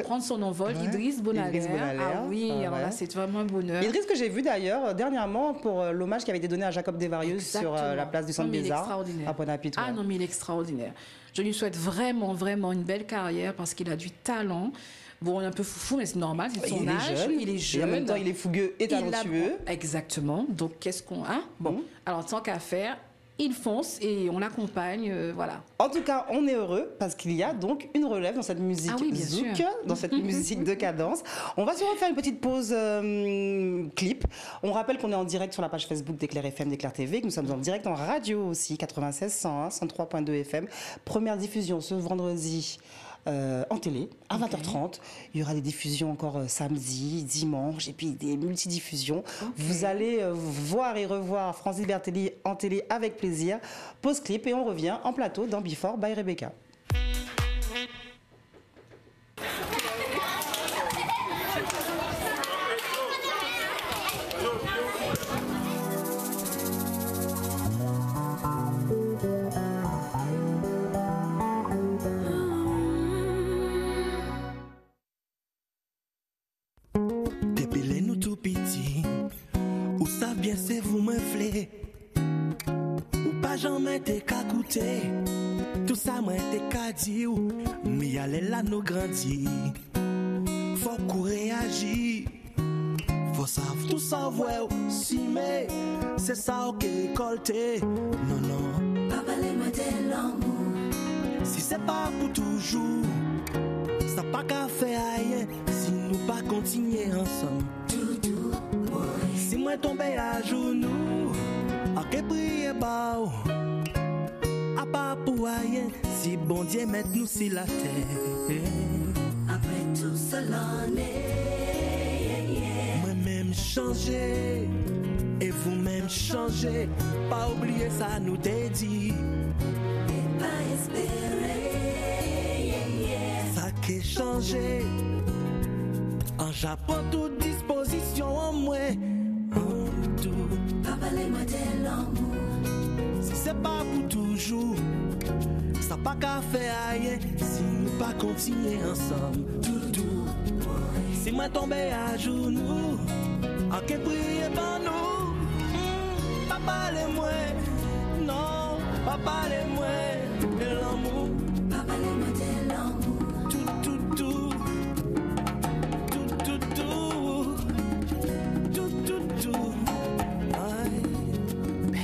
prendre son envol. Ouais. Idriss Bonalaire. Idriss Bonalaire. Ah oui, alors Ouais. là, c'est vraiment un bonheur. Idriss que j'ai vu d'ailleurs dernièrement pour l'hommage qui avait été donné à Jacob Desvarieux sur Exactement. la place du Centre Non, mais il est des Arts extraordinaire. à Pointe-à-Pitre. Ah non, mais il est extraordinaire. Je lui souhaite vraiment, vraiment une belle carrière parce qu'il a du talent. Bon, il est un peu foufou, mais c'est normal, c'est de son il âge. est jeune. Il est Et jeune. en même temps, il est fougueux et Il a- talentueux. Exactement. Donc, qu'est-ce qu'on a? Bon, alors, tant qu'à faire, il fonce et on l'accompagne, voilà. En tout cas, on est heureux parce qu'il y a donc une relève dans cette musique Ah oui, bien zouk, sûr. dans cette musique de cadence. On va se refaire une petite pause clip. On rappelle qu'on est en direct sur la page Facebook d'Éclair FM, d'Éclair TV, que nous sommes en direct en radio aussi, 96 101, 103.2 FM. Première diffusion ce vendredi. En télé à 20h30. Il y aura des diffusions encore samedi, dimanche et puis des multidiffusions. Vous allez voir et revoir Francis Bertelli en télé avec plaisir. Pause clip et on revient en plateau dans Before by Rebecca. Depuis les nous tout petits, ou ça bien c'est vous me flé, ou pas jamais t'es qu'à goûter, tout ça moi t'es qu'à dire, mais allez là nous grandir, faut qu'on réagisse, faut savoir tout savoir, si mais c'est ça qui récolté, non non, Pas parler moi de l'amour. si c'est pas pour toujours, ça pas qu'à faire rien, si nous pas continuer ensemble. Doudou, boy. Si moi tombé à genoux, à que prier bas, à pas pour rien, si bon Dieu met nous sur la terre. Après tout cela, Moi-même changer, et vous-même changer, pas oublier ça nous dédie. et pas espérer. Ça qui est changé, en Japon toute disposition en moi, en tout. Pas parler moi de l'amour. Si c'est pas pour toujours, ça pas qu'à faire rien si nous pas continuer ensemble. Doudou, si moi tombé à genoux, à que prier par nous, pas parler moi, non, pas parler moi de l'amour. Pas parler moi de l'amour. Tout, tout, tout, tout, tout, tout, tout, tout, tout, aïe.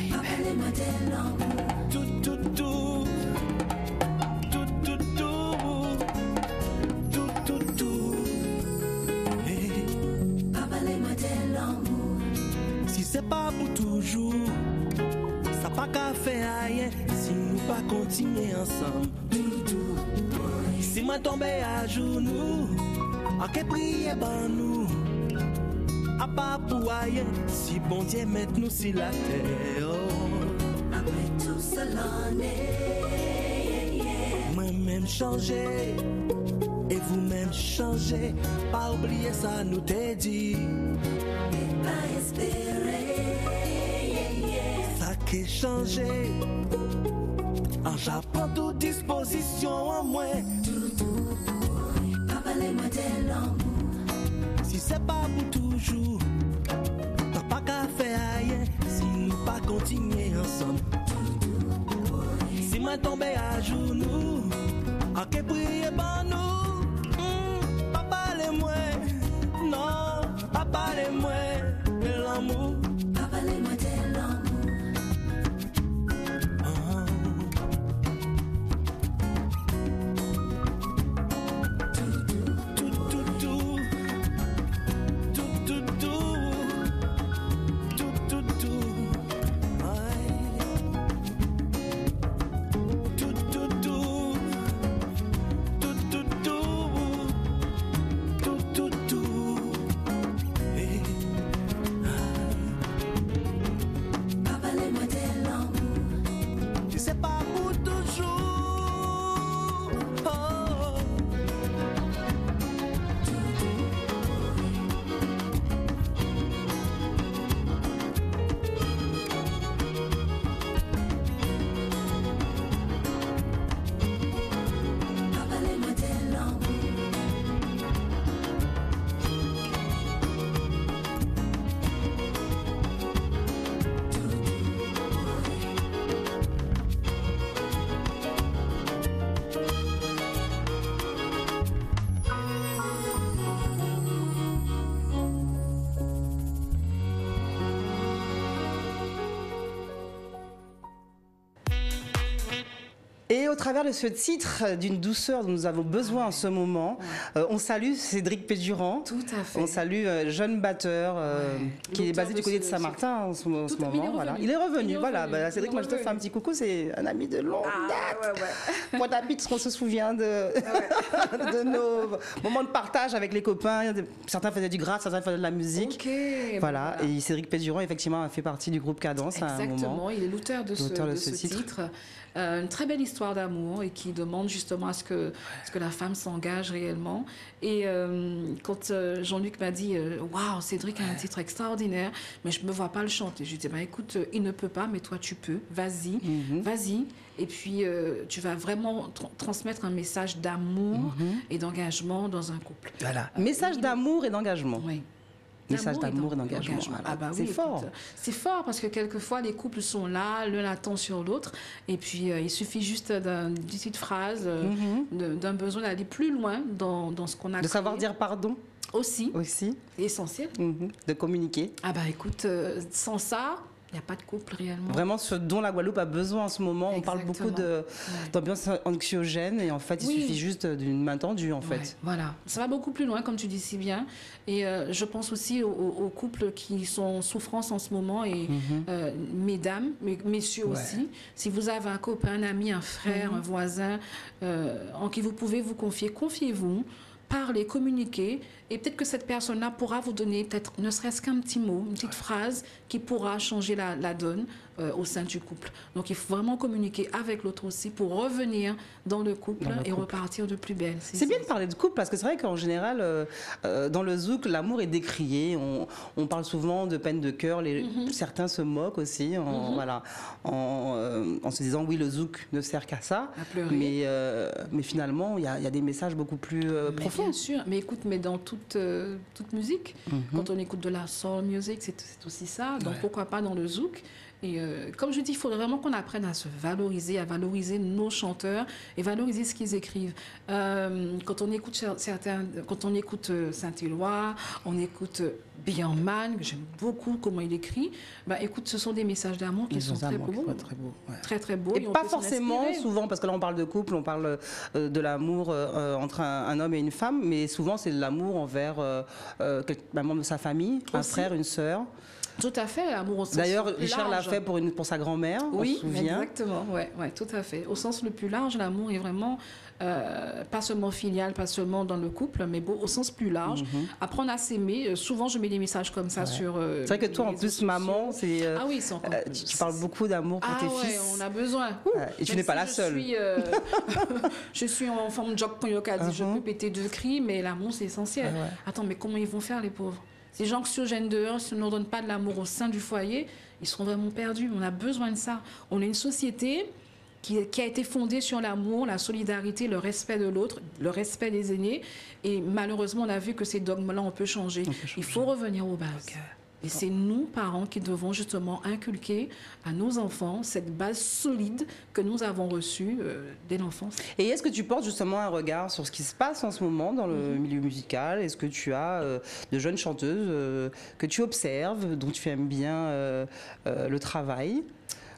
Pas parler moi de l'amour. Tout, tout, tout. Tout, tout, tout. Tout, tout, tout. Hey. Pas parler moi de l'amour. Si c'est pas pour toujours, ça pas qu'à faire rien si nous pas continuer ensemble. Si moi tombé à genoux, à que prier par nous, à pas pour rien si bon Dieu met nous sur la terre. Après tout cela, Moi-même changer, et vous-même changer, pas oublier ça nous t'ai dit. et pas espérer. Ça qui est changé, en Japon toute disposition en moi. Pas parler moi de l'amour. Si c'est pas pour toujours, t'as pas qu'à faire rien si nous pas continuer ensemble. Si moi tombé à genoux, à que prier par nous, pas parler moi, non, pas parler moi de l'amour. Pas parler moi de l'amour. Tout, tout, tout. Tout, tout, tout. Tout, tout, tout. Et au travers de ce titre, d'une douceur dont nous avons besoin en ce moment, on salue Cédric Pédurand. Tout à fait. On salue jeune batteur qui est L'auteur basé de du côté de ce- Saint-Martin en ce moment. Mais il est Voilà. revenu. Il est revenu. Il est Voilà. revenu. Bah, Cédric, Il est moi je te fais un revenu. petit coucou. C'est un ami de longue date. ouais. Moi d'habitude, on se souvient de nos moments de partage avec les copains. Certains faisaient du gras, certains faisaient de la musique. Ok. Voilà. Et Cédric Pédurand, effectivement, a fait partie du groupe Cadence à un moment. Exactement, il est l'auteur de L'auteur de ce ce titre. titre. Une très belle histoire d'amour et qui demande justement à ce que la femme s'engage réellement. Et quand Jean-Luc m'a dit waouh, Cédric a un titre extraordinaire, mais je ne me vois pas le chanter. Je lui ai dit bah, écoute, il ne peut pas, mais toi tu peux, vas-y, vas-y. Et puis tu vas vraiment transmettre un message d'amour et d'engagement dans un couple. Voilà. Message d'amour et d'engagement. Oui. Message d'amour et d'engagement. Voilà. Ah bah C'est oui, fort. écoute, c'est fort parce que quelquefois les couples sont là, l'un attend sur l'autre, et puis il suffit juste d'une petite phrase, d'un besoin d'aller plus loin dans ce qu'on a De savoir créé. dire pardon Aussi, aussi. essentiel. De communiquer. Ah bah écoute, sans ça, il n'y a pas de couple réellement. Vraiment ce dont la Guadeloupe a besoin en ce moment. On parle beaucoup d'ambiance anxiogène et en fait il Oui. suffit juste d'une main tendue en fait. Ouais, voilà, ça va beaucoup plus loin comme tu dis si bien. Et je pense aussi aux couples qui sont en souffrance en ce moment et mesdames, messieurs aussi. Si vous avez un copain, un ami, un frère, un voisin en qui vous pouvez vous confier, confiez-vous. Parlez, communiquez, et peut-être que cette personne-là pourra vous donner peut-être ne serait-ce qu'un petit mot, une petite phrase qui pourra changer la donne au sein du couple. Donc il faut vraiment communiquer avec l'autre aussi pour revenir dans le couple et repartir de plus belle. C'est bien de parler de couple parce que c'est vrai qu'en général, dans le zouk, l'amour est décrié. On parle souvent de peine de cœur. Certains se moquent aussi voilà, en se disant oui, le zouk ne sert qu'à ça. À pleurer. Mais finalement, il y a des messages beaucoup plus profonds. Bien sûr, mais écoute, mais dans toute musique, quand on écoute de la soul music, c'est aussi ça. Donc pourquoi pas dans le zouk? Et comme je dis, il faut vraiment qu'on apprenne à se valoriser, à valoriser nos chanteurs et valoriser ce qu'ils écrivent. Quand on écoute Saint-Éloi, on écoute Bionman, que j'aime beaucoup comment il écrit. Bah, écoute, ce sont des messages d'amour qui sont très beaux. Très, très beaux. Et on pas peut s'en forcément inspirer. souvent, parce que là on parle de couple, on parle de l'amour entre un homme et une femme, mais souvent c'est de l'amour envers un membre de sa famille, un Aussi. frère, une sœur. Tout à fait, l'amour au sens D'ailleurs, le plus Richard l'a large. fait pour sa grand-mère, Oui, on se souvient. exactement, ouais, tout à fait. Au sens le plus large, l'amour est vraiment pas seulement filial, pas seulement dans le couple, mais au sens plus large. Apprendre à s'aimer. Souvent, je mets des messages comme ça sur. C'est vrai que toi, en les plus, réseaux maman, sociaux. c'est. Ah oui, c'est encore plus. Tu parles beaucoup d'amour pour Ah tes ouais, fils. on a besoin. Et tu Même n'es pas si la je seule. suis, je suis en forme de job dit, je peux péter 2 cris, mais l'amour, c'est essentiel. Ouais. Attends, mais comment ils vont faire, les pauvres? Ces gens anxiogènes dehors, si on ne leur donne pas de l'amour au sein du foyer, ils seront vraiment perdus. On a besoin de ça. On est une société qui a été fondée sur l'amour, la solidarité, le respect de l'autre, le respect des aînés. Et malheureusement, on a vu que ces dogmes-là, on peut changer. Il faut revenir aux bases. Et c'est nous, parents, qui devons justement inculquer à nos enfants cette base solide que nous avons reçue dès l'enfance. Et est-ce que tu portes justement un regard sur ce qui se passe en ce moment dans le milieu musical? Est-ce que tu as de jeunes chanteuses que tu observes, dont tu aimes bien le travail?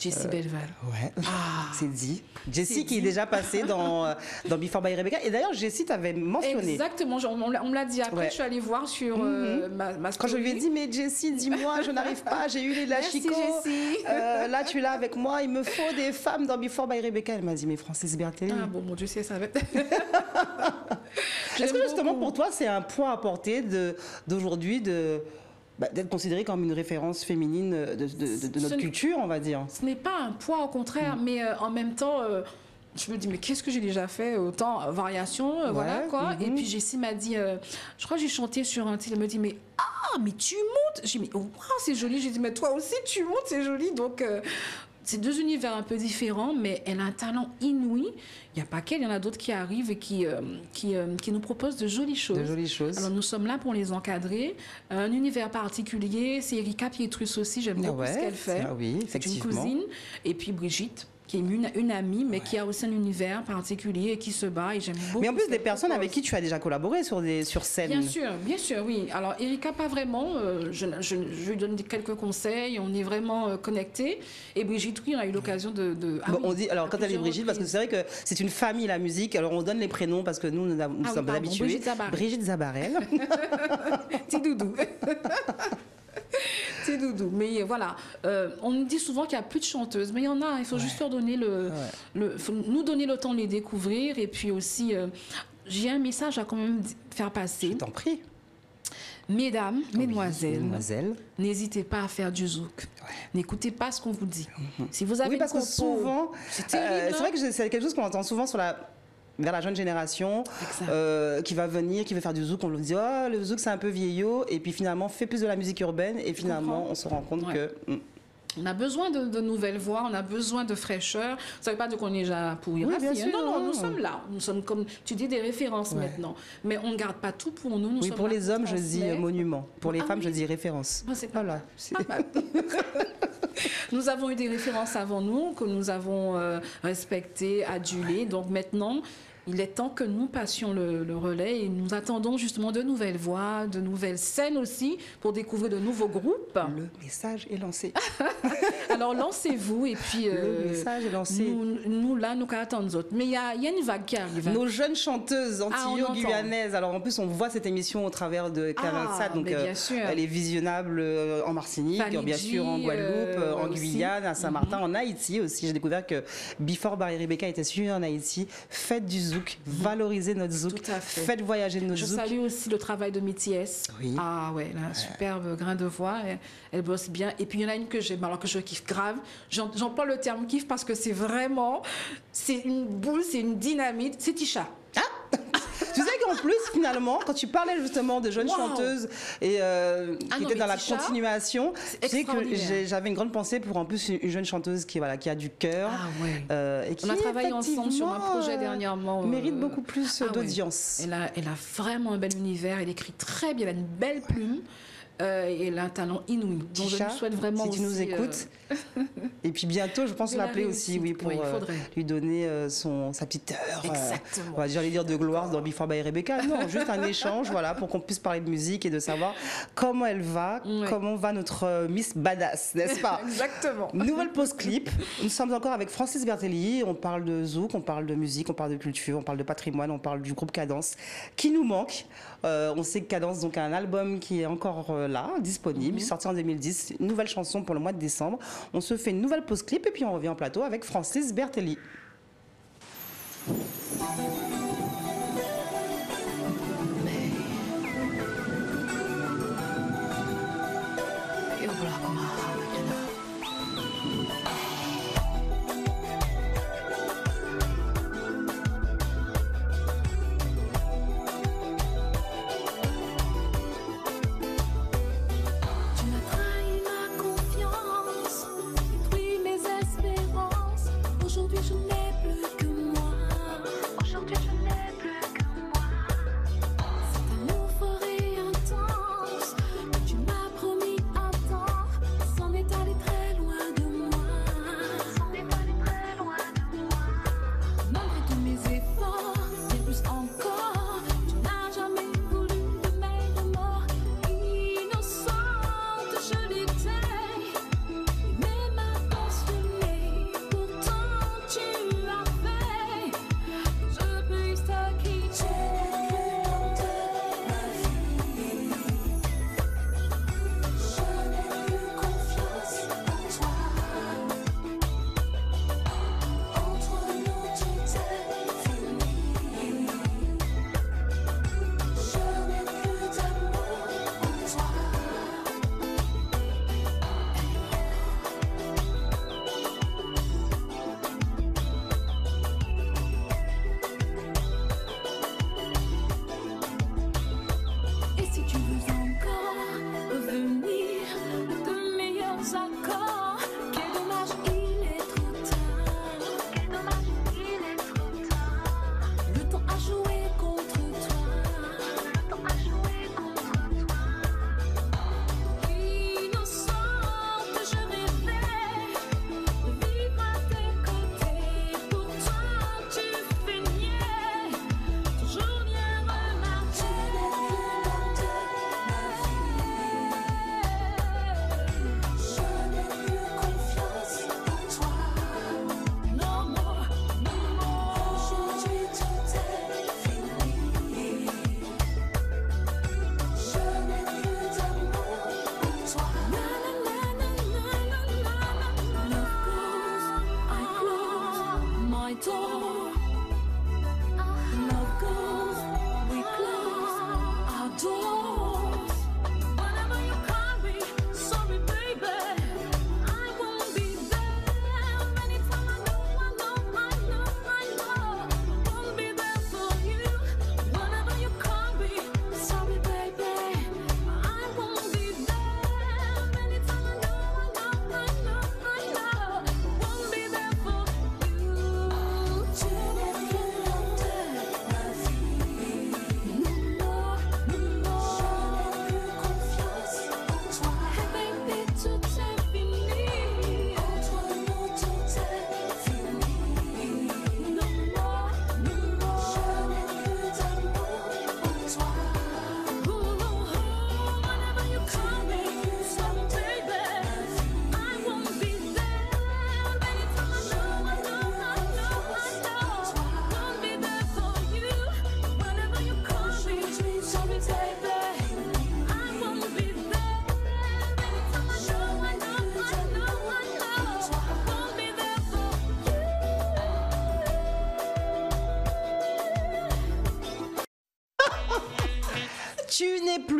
Jessie Belval. Ouais, c'est dit. Jessie C'est qui est dit. déjà passée dans Before by Rebecca. Et d'ailleurs, Jessie t'avait mentionné. Exactement, on me l'a dit après, Ouais. je suis allée voir sur ma Quand je lui ai story. dit, mais Jessie, dis-moi, je n'arrive pas, j'ai eu les Merci, Chico. Jessie. Là, tu es là avec moi, il me faut des femmes dans Before by Rebecca. Elle m'a dit, mais Francis Bertelli. Ah bon, mon Dieu, c'est ça va être... Est-ce que justement pour toi, c'est un point à porter d'aujourd'hui d'être considérée comme une référence féminine de notre culture, on va dire? Ce n'est pas un poids, au contraire, mais en même temps, je me dis, mais qu'est-ce que j'ai déjà fait? Autant variation, voilà quoi. Et puis Jessie m'a dit, je crois que j'ai chanté sur un titre, elle me dit, mais tu montes! J'ai dit, mais waouh, c'est joli. J'ai dit, mais toi aussi, tu montes, c'est joli. Donc, c'est 2 univers un peu différents, mais elle a un talent inouï. Il n'y a pas qu'elle, il y en a d'autres qui arrivent et qui nous proposent de jolies choses. De jolies choses. Alors nous sommes là pour les encadrer. Un univers particulier, c'est Erika Pietrus aussi, j'aime beaucoup ce qu'elle fait. Oui, C'est une effectivement. cousine. Et puis Brigitte, qui est une amie, mais qui a aussi un univers particulier et qui se bat. Et j'aime beaucoup. Mais en plus, ce des qu'elle personnes avec propose. qui tu as déjà collaboré sur scène. Bien sûr, oui. Alors, Erika, pas vraiment. Je lui donne quelques conseils. On est vraiment connectés. Et Brigitte, oui, on a eu l'occasion de. Ah Bon, oui, on dit, alors à quand elle est plusieurs Brigitte, parce que reprises. c'est vrai que c'est une famille la musique, alors on donne les prénoms parce que nous oui, sommes pardon, habitués. Brigitte Zabarel. Brigitte Zabarel. Petit doudou. Petit doudou. Mais voilà, on nous dit souvent qu'il n'y a plus de chanteuses, mais il y en a. Il faut juste leur donner faut nous donner le temps de les découvrir. Et puis aussi, j'ai un message à quand même faire passer. Je t'en prie. Mesdames, mesdemoiselles, Mesdemoiselles. n'hésitez pas à faire du zouk. N'écoutez pas ce qu'on vous dit. Si vous avez Oui, parce une que compo, souvent, c'est terrible, c'est vrai que c'est quelque chose qu'on entend souvent vers la jeune génération qui va venir, qui veut faire du zouk. On lui dit, oh, le zouk c'est un peu vieillot, et puis finalement fait plus de la musique urbaine, et finalement on se rend compte Ouais. que On a besoin de nouvelles voix, on a besoin de fraîcheur. Ça ne veut pas dire qu'on est déjà pourri. Oui, bien sûr, Non, non, non. nous sommes là. Nous sommes, comme tu dis, des références maintenant. Mais on ne garde pas tout pour nous. Nous oui, sommes pour là les hommes, je dis transmettre. monument. Pour les Ah femmes, oui. je dis référence. Bon, c'est pas Voilà. mal. Pas mal. Nous avons eu des références avant nous que nous avons respectées, adulées. Donc maintenant, il est temps que nous passions le relais et nous attendons justement de nouvelles voix, de nouvelles scènes aussi pour découvrir de nouveaux groupes. Le message est lancé. Alors lancez-vous et puis Le message est lancé. nous là, nous attendons les autres. Mais il y a une vague qui arrive. Nos jeunes chanteuses on antillo-guyanaises. Alors en plus, on voit cette émission au travers de Caransat. Donc mais bien sûr. elle est visionnable en Martinique, Fanny bien G, sûr en Guadeloupe, en aussi. Guyane, à Saint-Martin, en Haïti aussi. J'ai découvert que Before Barry Rebecca était suivie en Haïti. Faites du zouk, valorisez notre zouk, Tout à fait. faites voyager notre Je zouk. salue aussi le travail de Métiès. Oui. Ah ouais, là, superbe grain de voix. Elle bosse bien. Et puis il y en a une que j'aime, alors que je kiffe grave. J'emploie le terme kiff parce que c'est vraiment, c'est une boule, c'est une dynamite. C'est Tisha. Tu sais qu'en plus, finalement, quand tu parlais justement de jeunes Wow. chanteuses et qui non, étaient dans mais la Tisha, continuation, tu sais que extraordinaire. j'avais une grande pensée pour en plus une jeune chanteuse qui a du cœur. Ah ouais. Et qui On a travaillé ensemble sur un effectivement, projet dernièrement. mérite beaucoup plus Ah ouais. d'audience. Elle a vraiment un bel univers. Elle écrit très bien. Elle a une belle plume. Et elle a un talent inouï. Donc je Tisha, lui souhaite vraiment si tu nous aussi, écoutes. Et puis bientôt, je pense de la l'appeler aussi, réussite. oui, pour Oui, il faudrait. lui donner sa petite heure. Exactement. J'allais dire de gloire dans Before by Rebecca. Non, juste un échange, voilà, pour qu'on puisse parler de musique et de savoir comment elle va, Ouais. comment va notre Miss Badass, n'est-ce pas? Exactement. Nouvelle pause clip. Nous sommes encore avec Francis Bertelli. On parle de zouk, on parle de musique, on parle de culture, on parle de patrimoine, on parle du groupe Cadence qui nous manque. On sait que Cadence donc a un album qui est encore là, disponible, sorti en 2010. Une nouvelle chanson pour le mois de décembre. On se fait une nouvelle pause clip et puis on revient en plateau avec Francis Bertelli. Tu as trahi ma confiance, détruit mes espérances. Aujourd'hui je n'ai plus que moi. Aujourd'hui je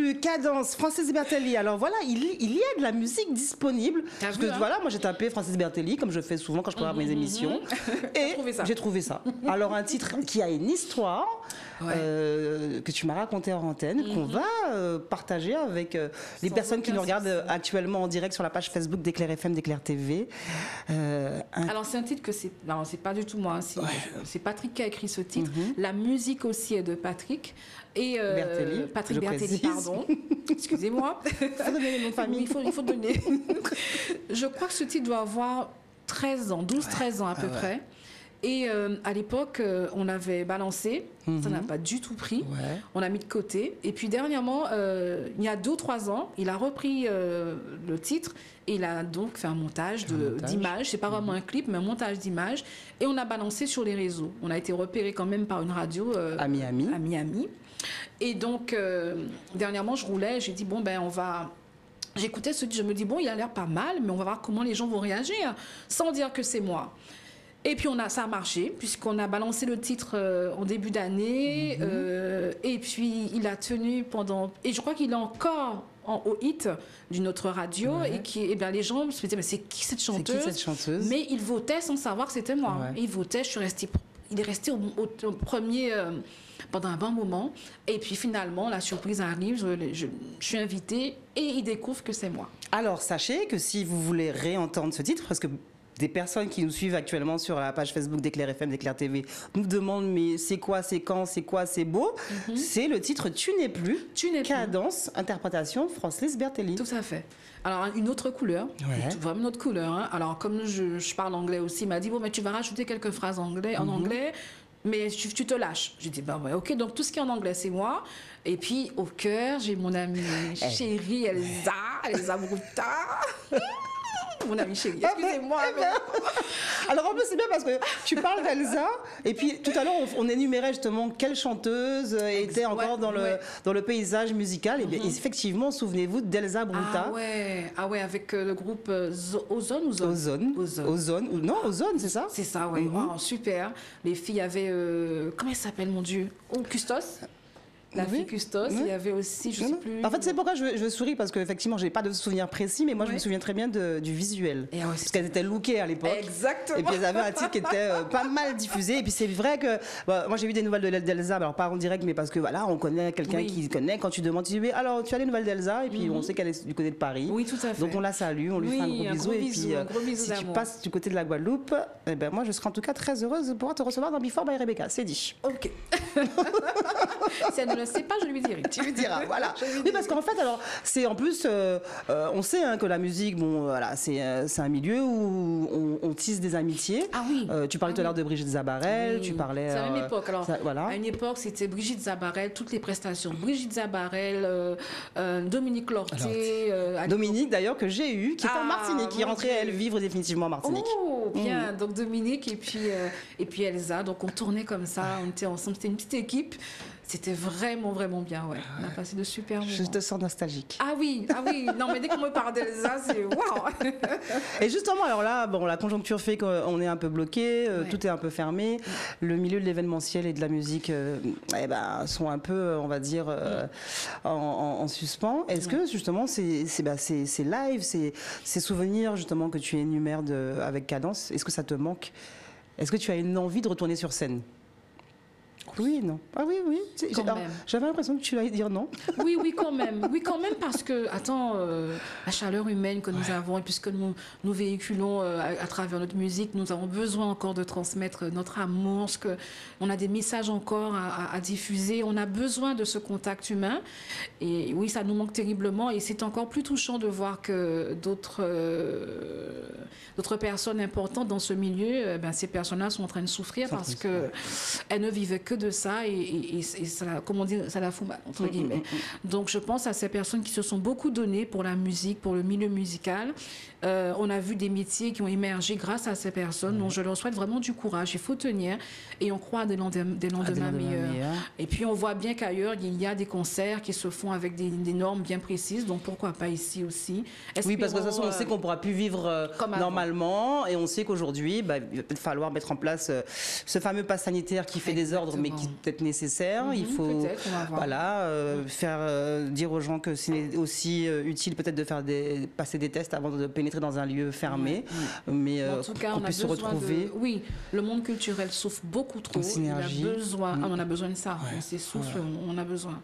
vu, Cadence, Francis Bertelli. Alors voilà, il y a de la musique disponible. Parce que voilà, moi j'ai tapé Francis Bertelli, comme je fais souvent quand je prépare mes émissions. Et j'ai trouvé ça. Alors un titre qui a une histoire, que tu m'as raconté en antenne, qu'on va partager avec les personnes qui nous regardent actuellement en direct sur la page Facebook d'Éclair FM, d'Éclair TV. Alors c'est un titre que c'est pas du tout moi, hein, c'est Patrick qui a écrit ce titre. La musique aussi est de Patrick et Bertelli, Patrick je Bertelli, précise. pardon. Excusez-moi. Il faut donner les noms de famille. Il faut donner. Je crois que ce titre doit avoir 13 ans, 12-13 ans à peu près. Et à l'époque, on avait balancé, ça n'a pas du tout pris, on a mis de côté. Et puis dernièrement, il y a 2 ou 3 ans, il a repris le titre et il a donc fait un montage d'images. C'est pas vraiment un clip, mais un montage d'images. Et on a balancé sur les réseaux. On a été repéré quand même par une radio à Miami. Et donc, dernièrement, je roulais, j'ai dit, bon, ben, on va... J'écoutais ce titre, je me dis, bon, il a l'air pas mal, mais on va voir comment les gens vont réagir, sans dire que c'est moi. Et puis ça a marché, puisqu'on a balancé le titre en début d'année. Et puis il a tenu pendant... Et je crois qu'il est encore au hit d'une autre radio. Et ben, les gens se disaient, mais c'est qui cette chanteuse? Mais ils votaient sans savoir que c'était moi. Ils votaient, il est resté au premier... pendant un bon moment. Et puis finalement, la surprise arrive, je suis invitée et ils découvrent que c'est moi. Alors sachez que si vous voulez réentendre ce titre, parce que des personnes qui nous suivent actuellement sur la page Facebook d'Éclair FM, d'Éclair TV, nous demandent mais c'est quoi, c'est quand, c'est quoi, c'est beau. C'est le titre Tu n'es plus. Cadence, interprétation Francis Bertelli. Tout à fait. Alors une autre couleur, vraiment une autre couleur. Hein. Alors comme je parle anglais aussi, il m'a dit bon mais tu vas rajouter quelques phrases en anglais. Mais tu te lâches. J'ai dit, ben ouais, ok, donc tout ce qui est en anglais, c'est moi. Et puis, au cœur, j'ai mon amie chérie Elsa Bruta. Mon amie chérie, excusez-moi. Alors en plus, c'est bien parce que tu parles d'Elsa, et puis tout à l'heure, on énumérait justement quelle chanteuse était encore dans le paysage musical. Et bien, effectivement, souvenez-vous d'Elsa Bruta. Ah ouais, avec le groupe Ozone. Ozone, c'est ça? C'est ça, ouais. Oh, super. Les filles avaient... comment elle s'appelle, mon Dieu? Custos. La fille Custos, il y avait aussi, je sais plus... En fait, c'est pourquoi je souris, parce qu'effectivement, j'ai pas de souvenir précis, mais moi, je me souviens très bien du visuel. Parce qu'elles étaient lookées à l'époque. Exactement. Et puis, elles avaient un titre qui était pas mal diffusé. Et puis, c'est vrai que... moi, j'ai eu des nouvelles d'Elsa, alors pas en direct, mais parce que, voilà, on connaît quelqu'un qui connaît. Quand tu demandes, tu dis, mais alors, tu as les nouvelles d'Elsa? Et puis, on sait qu'elle est du côté de Paris. Oui, tout à fait. Donc, on la salue, on lui fait un gros bisou. Et puis, si tu passes du côté de la Guadeloupe, eh ben, moi, je serai en tout cas très heureuse de pouvoir te recevoir dans Before by Rebecca. C'est dit. OK. Si elle ne le sait pas, je lui dirai. Tu lui diras, voilà. Oui, parce qu'en fait, alors, c'est en plus, on sait que la musique, bon, voilà, c'est un milieu où on tisse des amitiés. Ah oui. Tu parlais tout à l'heure de Brigitte Zabarel, tu parlais. C'est à la même époque. Alors, voilà. À une époque, c'était Brigitte Zabarel, toutes les prestations. Brigitte Zabarel, Dominique Lorté. Dominique, d'ailleurs, que j'ai eu, qui est en Martinique, qui est rentrée, elle, vivre définitivement en Martinique. Oh, bien. Donc, Dominique et puis Elsa. Donc, on tournait comme ça, on était ensemble. C'était une petite équipe. C'était vraiment, vraiment bien, ouais. On a passé de super moments. Je te sens nostalgique. Ah oui. Non, mais dès qu'on me parle d'Elsa, c'est waouh. Et justement, alors là, bon, la conjoncture fait qu'on est un peu bloqué, tout est un peu fermé. Le milieu de l'événementiel et de la musique sont un peu, on va dire, en suspens. Est-ce que justement, ces lives, ces souvenirs justement que tu énumères avec Cadence, est-ce que ça te manque? Est-ce que tu as une envie de retourner sur scène? Oui, non. Ah oui. J'avais l'impression que tu allais dire non. Oui, quand même. Oui, quand même, parce que, la chaleur humaine que nous avons, et puisque nous véhiculons à travers notre musique, nous avons besoin encore de transmettre notre amour, parce qu'on a des messages encore à diffuser. On a besoin de ce contact humain. Et oui, ça nous manque terriblement. Et c'est encore plus touchant de voir que d'autres personnes importantes dans ce milieu, ces personnes-là sont en train de souffrir parce qu'elles ne vivaient que de ça et ça, comment dire, ça la fout mal, entre guillemets. Donc je pense à ces personnes qui se sont beaucoup données pour la musique, pour le milieu musical. On a vu des métiers qui ont émergé grâce à ces personnes, donc je leur souhaite vraiment du courage. Il faut tenir et on croit à des lendemains meilleurs. Et puis on voit bien qu'ailleurs, il y a des concerts qui se font avec des normes bien précises, donc pourquoi pas ici aussi. Oui, parce que de toute façon, on sait qu'on ne pourra plus vivre normalement et on sait qu'aujourd'hui, il va falloir mettre en place ce fameux pass sanitaire qui fait désordre mais qui est peut-être nécessaire. Il faut peut-être, on va voir. voilà, faire dire aux gens que c'est aussi utile peut-être de faire passer des tests avant de pénétrer dans un lieu fermé, mais En tout cas, qu'on on a puisse se besoin retrouver. Oui, le monde culturel souffre beaucoup trop. En synergie. Il a besoin, on a besoin de ça. On s'essouffle, on a besoin.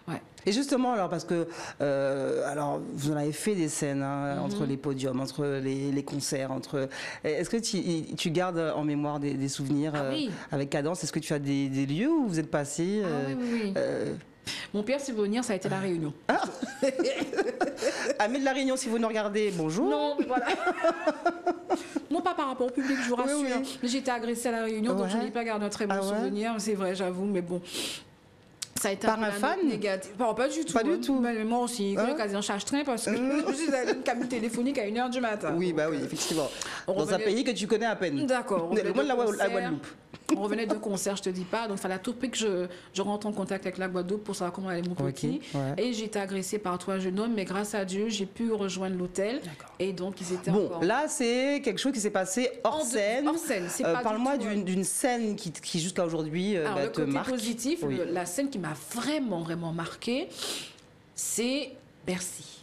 Ouais. Et justement, alors, parce que alors, vous en avez fait des scènes entre les podiums, entre les concerts, Est-ce que tu gardes en mémoire des souvenirs Oui. avec Cadence? Est-ce que tu as des lieux où vous êtes passé Oui. Mon pire souvenir, ça a été la Réunion. Amis de la Réunion, si vous nous regardez, bonjour. Non, mais voilà. Non, pas par rapport au public, je vous rassure. oui. Mais j'ai été agressée à la Réunion, donc Ouais. je n'ai pas gardé un très bon Ah ouais souvenir. C'est vrai, j'avoue, mais bon. Ça a été Par peu un la fan note négative. Bon, pas du tout. Pas du tout. Mais moi aussi, Hein quasi en charge-train parce que je suis allée une cabine téléphonique à 1h du matin. Oui, bah oui, effectivement. On Dans un revenait- pays que tu connais à peine. D'accord. on Le revenait moins de de la concert. Guadeloupe. On revenait de concert, je te dis pas. Donc, il fallait à tout prix que je rentre en contact avec la Guadeloupe pour savoir comment allait mon Ok, petit. ouais. Et j'ai été agressée par 3 jeunes hommes, mais grâce à Dieu, j'ai pu rejoindre l'hôtel. Et donc, ils étaient Bon, encore... là, c'est quelque chose qui s'est passé hors scène. Hors scène, c'est pas du Parle-moi tout, d'une scène qui jusqu'à aujourd'hui Alors, le te côté marque. positif, Oui. la scène qui m'a vraiment marqué, c'est Bercy.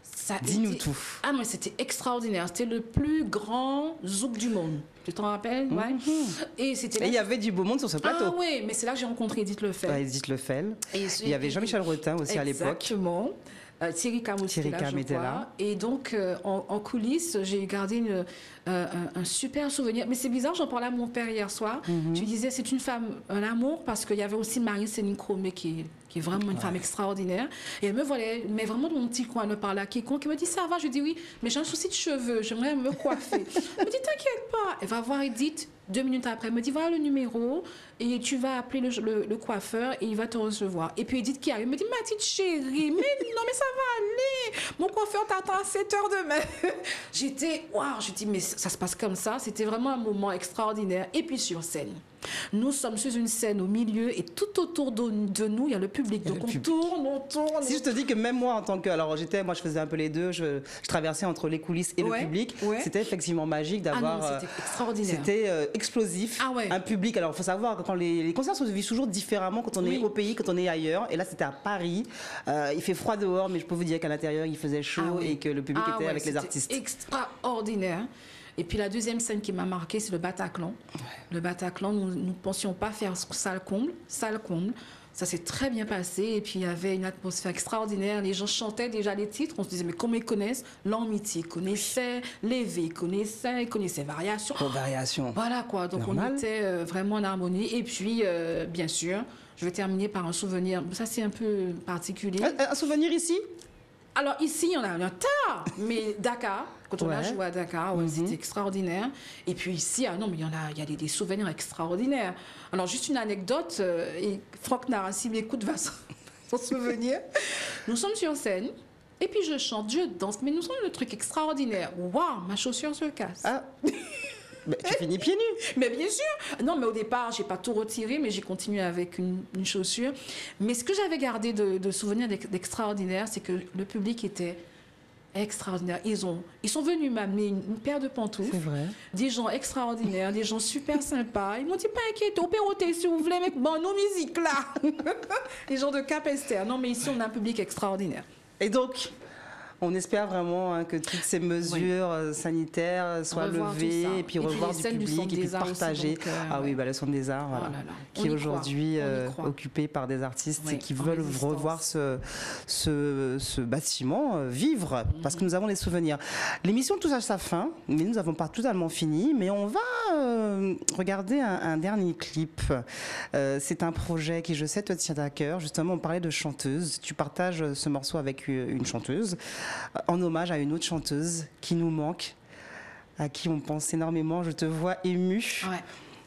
Ça a Dis-nous été- tout. Ah, mais c'était extraordinaire. C'était le plus grand zouk du monde. Tu t'en rappelles? Ouais. Et c'était là- Et il y avait du beau monde sur ce plateau. Ah oui, mais c'est là que j'ai rencontré Edith Lefebvre. Ouais, Edith Lefebvre. Et Il y avait Jean-Michel Rotin aussi à l'époque. Exactement. Thierry Cam aussi Thierry était là, Cam je était crois. là. Et donc, en coulisses, j'ai gardé un super souvenir. Mais c'est bizarre, j'en parlais à mon père hier soir. Mhm. Tu disais, c'est une femme, un amour, parce qu'il y avait aussi Marie-Céline Cromé qui est vraiment une femme extraordinaire. Et elle me voyait, mais vraiment dans mon petit coin, elle me parlait à quiconque. Elle me dit, ça va? Je dis oui, mais j'ai un souci de cheveux, j'aimerais me coiffer. Elle me dit, t'inquiète pas. Elle va voir Edith. 2 minutes après, elle me dit, voilà le numéro et tu vas appeler le coiffeur et il va te recevoir. Et puis Edith qui arrive, elle me dit, ma petite chérie, mais non, mais ça va aller. Mon coiffeur t'attend à 7h demain. J'étais, waouh, je dis, mais ça se passe comme ça. C'était vraiment un moment extraordinaire. Et puis sur scène. Nous sommes sur une scène au milieu et tout autour de nous, il y a le public. Donc on tourne. Si je te dis que même moi, en tant que. Alors, moi, je faisais un peu les deux. Je traversais entre les coulisses et le Ouais, public. ouais. C'était effectivement magique d'avoir. Ah non, c'était extraordinaire. C'était explosif. Ah ouais. Un public. Alors, il faut savoir que quand les concerts se vivent toujours différemment quand on est Oui. au pays, quand on est ailleurs. Et là, c'était à Paris. Il fait froid dehors, mais je peux vous dire qu'à l'intérieur, il faisait chaud Ah oui. et que le public Ah était ouais, avec les c'était artistes. Extraordinaire. Et puis la deuxième scène qui m'a marqué, c'est le Bataclan. Le Bataclan, nous ne pensions pas faire salle comble. Ça s'est très bien passé. Et puis il y avait une atmosphère extraordinaire. Les gens chantaient déjà les titres. On se disait, mais comment ils connaissent? L'Amitié, ils connaissaient. Lévé, ils connaissaient Variation. Pour variation. Voilà quoi. Donc Normal. on était vraiment en harmonie. Et puis, bien sûr, je vais terminer par un souvenir. Ça, c'est un peu particulier. Un souvenir ici? Alors ici, il y en a un tas, mais Dakar, quand on a Ouais. joué à Dakar, ouais, c'était extraordinaire. Et puis ici, ah non, mais il y a des souvenirs extraordinaires. Alors juste une anecdote, et Franck Nara, s'il m'écoute, va s'en souvenir. Nous sommes sur scène, et puis je chante, je danse, mais nous sommes le truc extraordinaire. Waouh, ma chaussure se casse. Ah. Bah, tu finis pieds nus. Mais bien sûr. Non, mais au départ, j'ai pas tout retiré, mais j'ai continué avec une chaussure. Mais ce que j'avais gardé de souvenirs d'extraordinaire, c'est que le public était extraordinaire. Ils sont venus m'amener une paire de pantoufles. C'est vrai. Des gens extraordinaires, des gens super sympas. Ils m'ont dit, pas inquiète, opéroté si vous voulez, mais bon, nos musiques là. Les gens de Cap-Esther. Non, mais ici, on a un public extraordinaire. Et donc, on espère vraiment que toutes ces mesures sanitaires soient Revoir levées tout ça. et puis Et puis revoir les du scènes du public Centre et puis des Arts aussi, partager. donc, Ah oui, ouais. bah, le Centre des Arts, voilà, là là. On qui y est croit, aujourd'hui on y croit. occupé par des artistes Oui, et qui en veulent résistance. revoir ce bâtiment vivre parce que nous avons des souvenirs. L'émission touche à sa fin, mais nous n'avons pas totalement fini, mais on va regarder un dernier clip. C'est un projet qui, je sais, te tient à cœur. Justement, on parlait de chanteuse. Tu partages ce morceau avec une chanteuse en hommage à une autre chanteuse qui nous manque, à qui on pense énormément. Je te vois émue.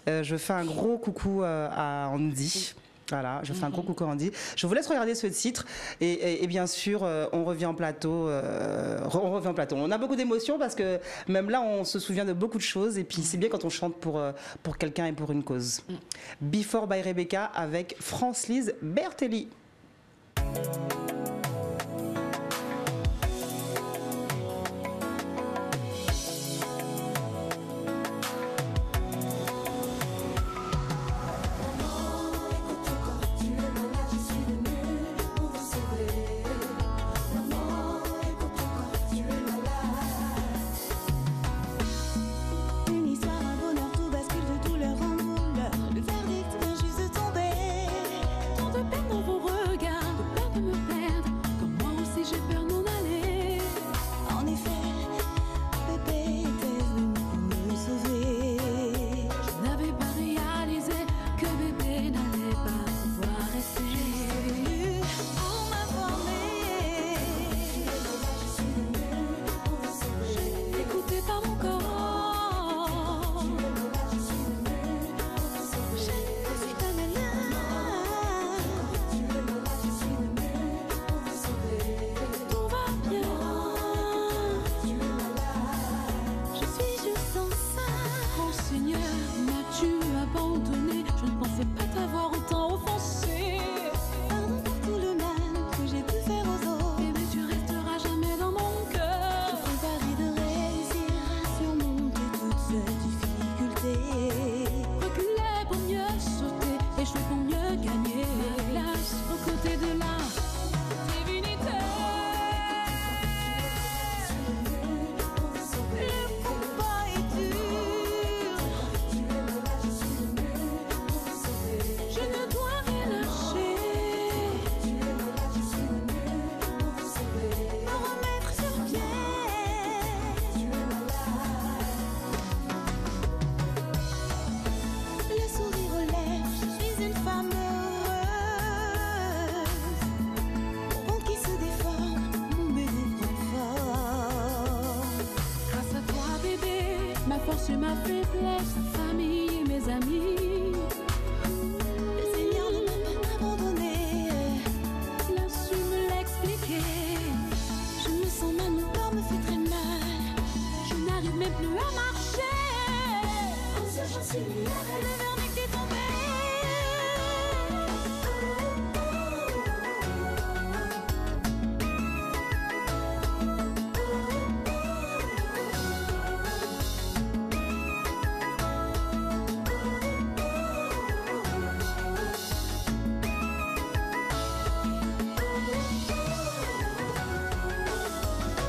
Ouais. Je fais un gros coucou à Andy. Voilà, je fais un gros coucou à Andy. Je vous laisse regarder ce titre et bien sûr, on revient en plateau. On revient en plateau. On a beaucoup d'émotions parce que même là, on se souvient de beaucoup de choses et puis c'est bien quand on chante pour quelqu'un et pour une cause. Before by Rebecca avec France-Lise Bertelli. j'ai peur de m'en aller. En effet, bébé était venu pour me sauver. Je n'avais pas réalisé que bébé n'allait pas pouvoir rester. Venu pour m'informer. Écouté par mon corps, Je suis ta nana. tout va bien. Je suis juste enceinte. Oh Seigneur, m'as-tu abandonné? Je ne pensais pas t'avoir autant offensé. Pardon pour tout le mal que j'ai pu faire aux autres. Bébé, tu resteras jamais dans mon Je cœur. fais pari de réussir à surmonter toutes ces difficultés. Reculer pour mieux sauter, échouer pour mieux gagner. Ma place aux côtés de la divinité. Le combat est dur. Je ne dois rien lâcher. Me remettre sur pied. Le sourire aux lèvres, je suis une femme heureuse. Mon ventre qui se déforme, mon bébé prend forme. Grâce à toi, bébé, ma force et ma faiblesse, ma famille et mes amis. Le Seigneur ne m'a pas abandonné. Il a su me l'expliquer. Je me sens mal, mon corps me fait très mal. Je n'arrive même plus à marcher. Le verdict est tombé.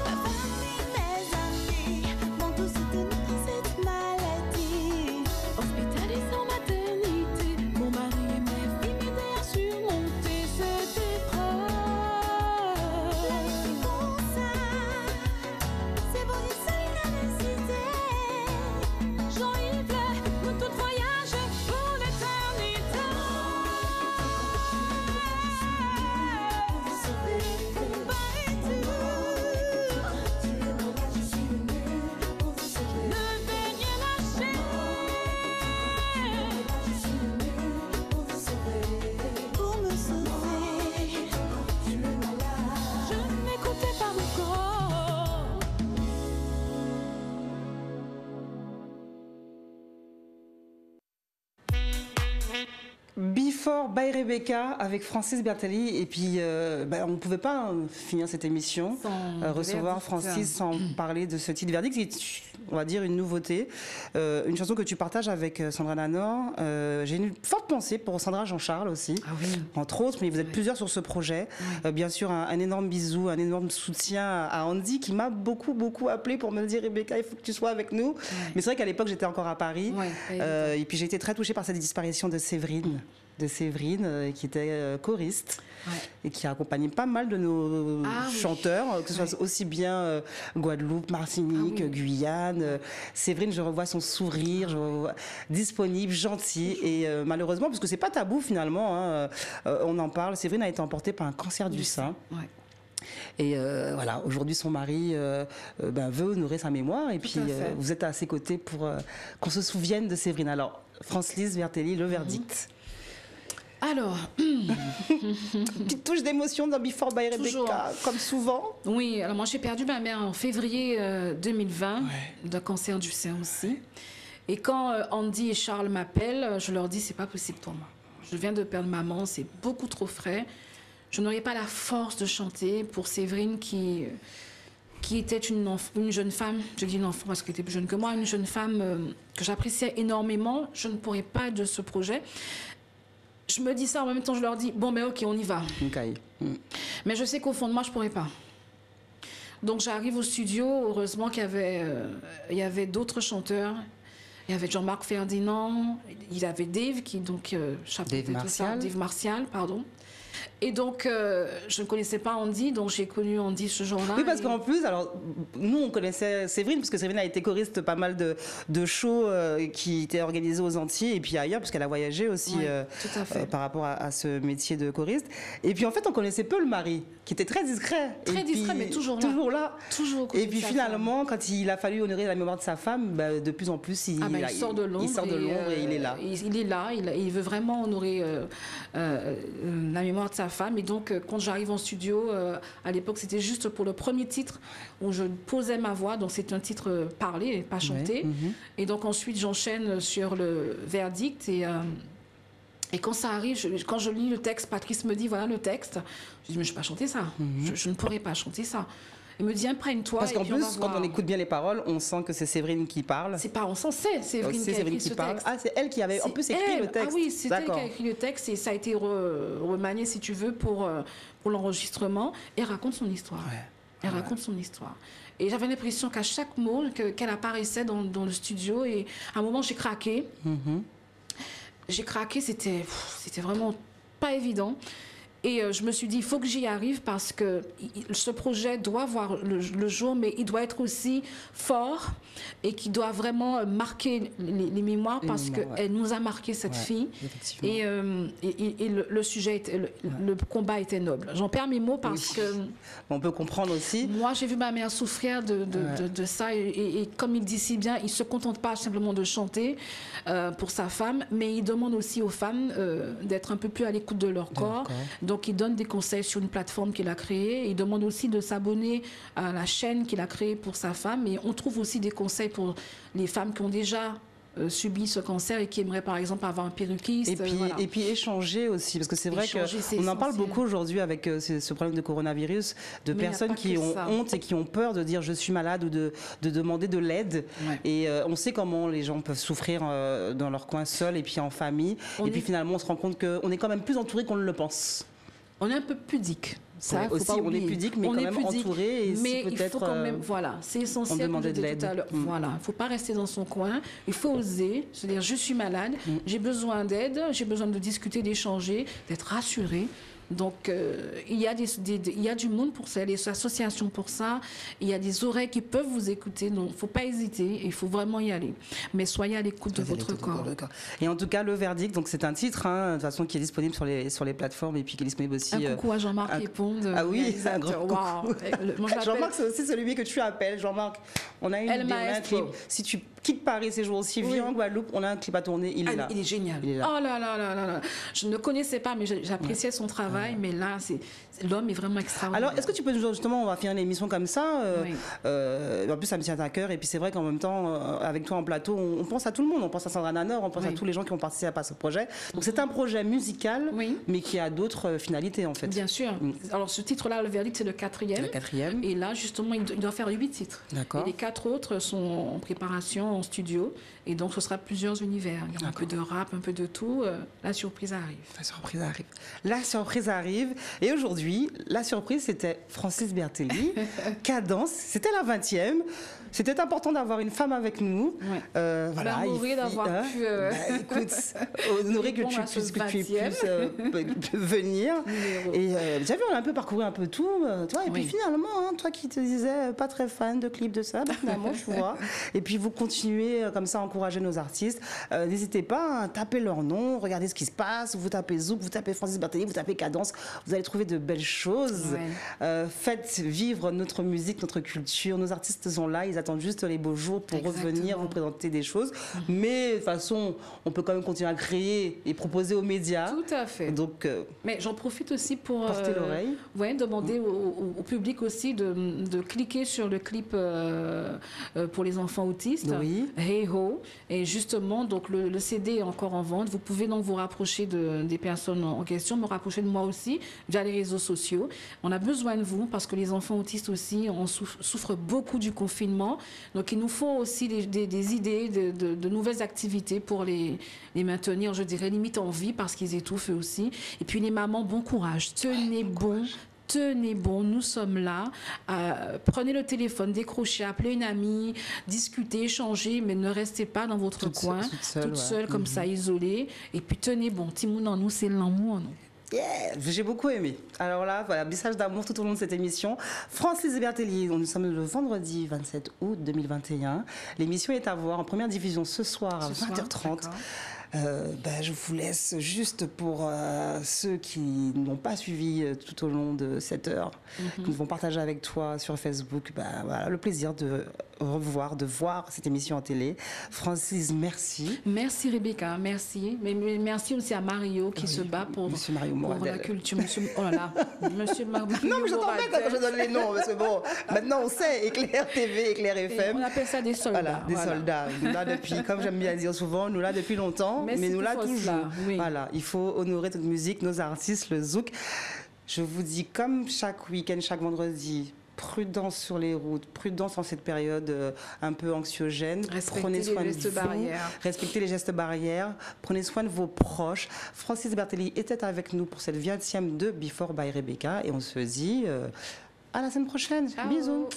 Ma famille, mes amis m'ont tous soutenu dans cette maladie. Hospitalisé en maternité, mon mari et mes filles m'aidaient à surmonter cette épreuve. C'est pour ça, c'est pour une seule nécessité. Jean-Yves, nous tous voyager pour l'éternité. Le combat est dur. Ne vais rien lâcher. Pour me sauver. Je m'écoutais pas mon corps. Before by Rebecca avec Francis Bertelli. Et puis, on ne pouvait pas finir cette émission, Sans recevoir verdict. Francis sans parler de ce titre Verdict, qui est, on va dire, une nouveauté. Une chanson que tu partages avec Sandra Nanor. J'ai une forte pensée pour Sandra Jean-Charles aussi, Ah oui. entre autres, mais vous êtes plusieurs sur ce projet. Bien sûr, un énorme bisou, un énorme soutien à Andy qui m'a beaucoup appelé pour me dire Rebecca, il faut que tu sois avec nous. Mais c'est vrai qu'à l'époque, j'étais encore à Paris. Ouais, pas Et puis j'ai été très touchée par cette disparition de Séverine. Qui était choriste et qui a accompagné pas mal de nos chanteurs, que ce soit aussi bien Guadeloupe, Martinique, Guyane. Séverine, je revois son sourire, je revois disponible, gentil et malheureusement, parce que c'est pas tabou finalement, hein, on en parle, Séverine a été emportée par un cancer du sein. Ouais. Et voilà, aujourd'hui son mari veut honorer sa mémoire et puis à fait. vous êtes à ses côtés pour qu'on se souvienne de Séverine. Alors, Francis Bertelli, le verdict. Alors, Petite touche d'émotion dans Before by Toujours. Rebecca, comme souvent. oui, alors moi j'ai perdu ma mère en février 2020 d'un cancer du sein aussi. Et quand Andy et Charles m'appellent, je leur dis c'est pas possible pour moi. Je viens de perdre maman, c'est beaucoup trop frais. Je n'aurais pas la force de chanter pour Séverine qui était une jeune femme, je dis une enfant parce qu'elle était plus jeune que moi, une jeune femme que j'appréciais énormément. Je ne pourrais pas de ce projet. Je me dis ça en même temps, je leur dis bon, ok, on y va. Okay. Mais je sais qu'au fond de moi, je ne pourrais pas. Donc j'arrive au studio, heureusement qu'il y avait d'autres chanteurs. Il y avait Jean-Marc Ferdinand, il y avait Dave qui chapeautait Dave tout ça. Martial. Dave Martial, pardon. Et donc, je ne connaissais pas Andy, donc j'ai connu Andy ce jour-là. Oui, parce et- qu'en plus, alors, nous, on connaissait Séverine, parce que Séverine a été choriste pas mal de shows qui étaient organisés aux Antilles et puis ailleurs, puisqu'elle a voyagé aussi Ouais, tout à fait. par rapport à ce métier de choriste. Et puis, en fait, on connaissait peu le mari, qui était très discret. Très Et discret, puis, mais toujours là. Toujours là. Toujours aux côtés Et puis, de sa finalement, quand il a fallu honorer la mémoire de sa femme, bah, de plus en plus, il sort de l'ombre. il sort de l'ombre et il est là. Il est là, il veut vraiment honorer la mémoire de sa femme. Et donc, quand j'arrive en studio, à l'époque, c'était juste pour le premier titre où je posais ma voix. Donc, c'est un titre parlé, pas chanté. Et donc, ensuite, j'enchaîne sur le verdict. Et quand ça arrive, quand je lis le texte, Patrice me dit, voilà le texte. Je dis, mais je ne peux pas chanter ça. Je ne pourrais pas chanter ça. Il me dit, imprègne-toi. Parce et qu'en puis on plus, va quand voir. on écoute bien les paroles, on sent que c'est Séverine qui parle. C'est pas on s'en sait, c'est Séverine qui a écrit ce parle. texte. Ah, c'est elle qui avait en C'est plus écrit elle. le texte. Ah oui, c'est elle qui D'accord. a écrit le texte et ça a été remanié, si tu veux, pour l'enregistrement. Et elle raconte son histoire. Elle raconte son histoire. Et j'avais l'impression qu'à chaque mot qu'elle apparaissait dans le studio, et à un moment, j'ai craqué. J'ai craqué, c'était vraiment pas évident. Et je me suis dit, il faut que j'y arrive parce que ce projet doit voir le jour, mais il doit être aussi fort et qui doit vraiment marquer les mémoires Les parce mémoires, ouais. qu'elle nous a marqué cette Ouais, fille. effectivement. Et le sujet, le combat était noble. J'en perds mes mots parce Oui. que On peut comprendre aussi. moi, j'ai vu ma mère souffrir de ça. Et comme il dit si bien, il ne se contente pas simplement de chanter pour sa femme, mais il demande aussi aux femmes d'être un peu plus à l'écoute de leur corps. Donc, il donne des conseils sur une plateforme qu'il a créée. Il demande aussi de s'abonner à la chaîne qu'il a créée pour sa femme. Et on trouve aussi des conseils pour les femmes qui ont déjà subi ce cancer et qui aimeraient, par exemple, avoir un perruquiste. Et puis échanger aussi, parce que c'est vrai Échanger, c'est qu'on en parle essentiel. beaucoup aujourd'hui avec ce problème de coronavirus, de Mais il y a personnes pas qui que ont ça. honte et qui ont peur de dire je suis malade ou de demander de l'aide. Ouais. Et on sait comment les gens peuvent souffrir dans leur coin seul et puis en famille. On et puis est- finalement, on se rend compte qu'on est quand même plus entouré qu'on ne le pense. On est un peu pudique. Ça, Ouais, faut aussi, pas on est oublier. pudique, mais On quand est même pudique, entouré. Et si mais il faut peut-être, quand même, voilà, c'est essentiel. comme demandait je de disais tout l'aide. à l'heure. Voilà, il ne faut pas rester dans son coin. Il faut oser, se dire je suis malade, j'ai besoin d'aide, j'ai besoin de discuter, d'échanger, d'être rassuré. Donc, il y a du monde pour ça, il y a des associations pour ça, il y a des oreilles qui peuvent vous écouter, donc il ne faut pas hésiter, il faut vraiment y aller. Mais soyez à l'écoute de votre corps. Et en tout cas, le verdict, donc c'est un titre, de toute façon, qui est disponible sur les plateformes et puis qui est disponible aussi. Un coucou à Jean-Marc un- Léponde. Ah oui, réalisateur. un grand Waouh. Moi, je l'appelle- Jean-Marc, c'est aussi celui que tu appelles. Jean-Marc, on a une El idée, on a un Maestro. clip. Si tu quittes Paris ces jours-ci, Oui. viens en Guadeloupe, on a un clip à tourner, il est là. Il est génial. Il est là. Oh là là là là là. Je ne connaissais pas, mais j'appréciais son travail. Mais là, l'homme est vraiment extraordinaire. Alors, est-ce que tu peux nous justement, on va finir l'émission comme ça. Oui. En plus, ça me tient à cœur. Et puis, c'est vrai qu'en même temps, avec toi en plateau, on pense à tout le monde. On pense à Sandra Nanor, on pense Oui. à tous les gens qui ont participé à ce projet. Donc, c'est un projet musical, Oui. mais qui a d'autres finalités, en fait. Bien sûr. Alors, ce titre-là, le verdict, c'est le 4e. Le 4e. Et là, justement, il doit faire 8 titres. D'accord. Et les 4 autres sont en préparation, en studio. Et donc, ce sera plusieurs univers. Il y aura un peu de rap, un peu de tout. La surprise arrive. La surprise arrive. La surprise arrive. Et aujourd'hui, la surprise, c'était Francis Bertelli. Cadence, c'était la 20e. C'était important d'avoir une femme avec nous. Ouais. Voilà, honorée il- d'avoir pu, écoute, honorée que répondre tu à ce puisses 20e. venir. Numéro. Et tu as vu, on a un peu parcouru un peu tout. Toi, et puis Oui. finalement, toi qui te disais pas très fan de clips de ça, bah, finalement, tu vois. Et puis vous continuez comme ça à encourager nos artistes. N'hésitez pas à taper leur nom, regardez ce qui se passe. Vous tapez Zouk, vous tapez Francis Bertelli, vous tapez Cadence. Vous allez trouver de belles choses. Ouais. Faites vivre notre musique, notre culture. Nos artistes sont là, ils attendent juste les beaux jours pour Exactement. revenir vous présenter des choses. Mais de toute façon, on peut quand même continuer à créer et proposer aux médias. Tout à fait. Donc, Mais j'en profite aussi pour porter l'oreille. Ouais, demander au public aussi de cliquer sur le clip pour les enfants autistes. Oui. Hey Ho. Et justement, donc le CD est encore en vente. Vous pouvez donc vous rapprocher des personnes en question, me rapprocher de moi aussi via les réseaux sociaux. On a besoin de vous parce que les enfants autistes aussi souffrent beaucoup du confinement. Donc il nous faut aussi des idées de nouvelles activités pour les maintenir, je dirais, limite en vie parce qu'ils étouffent eux aussi. Et puis les mamans, bon courage. Tenez bon. Tenez bon, nous sommes là. Prenez le téléphone, décrochez, appelez une amie, discutez, échangez, mais ne restez pas dans votre Toute coin, seule, toute ouais. seule comme ça, isolée. Et puis tenez bon, Timoun en nous, c'est l'amour en nous. Yeah, j'ai beaucoup aimé. Alors là, voilà, message d'amour tout au long de cette émission. Francis Bertelli, nous sommes le vendredi 27 août 2021. L'émission est à voir en première diffusion ce soir à 20h30. D'accord. Je vous laisse juste pour ceux qui n'ont pas suivi tout au long de cette heure, que nous vont partager avec toi sur Facebook, voilà, le plaisir de revoir, de voir cette émission en télé. Francis, merci. Merci Rebecca, merci. Mais merci aussi à Mario qui se bat pour, Monsieur Mario pour Moradel. la culture. Oh là là, Monsieur Mario Non, mais je t'embête Moradel. quand je donne les noms, parce que bon, maintenant on sait, Éclair TV, Éclair Et FM. on appelle ça des soldats. Voilà, des soldats. Nous là depuis, comme j'aime bien dire souvent, nous là depuis longtemps, mais Merci nous là pour toujours. cela, oui. Voilà, il faut honorer notre musique, nos artistes, le zouk. Je vous dis, comme chaque week-end, chaque vendredi, prudence sur les routes, prudence en cette période un peu anxiogène. Respectez Prenez soin les de gestes vous, barrières. respectez les gestes barrières, prenez soin de vos proches. Francis Bertelli était avec nous pour cette 20e de Before by Rebecca et on se dit à la semaine prochaine. Ciao. Bisous.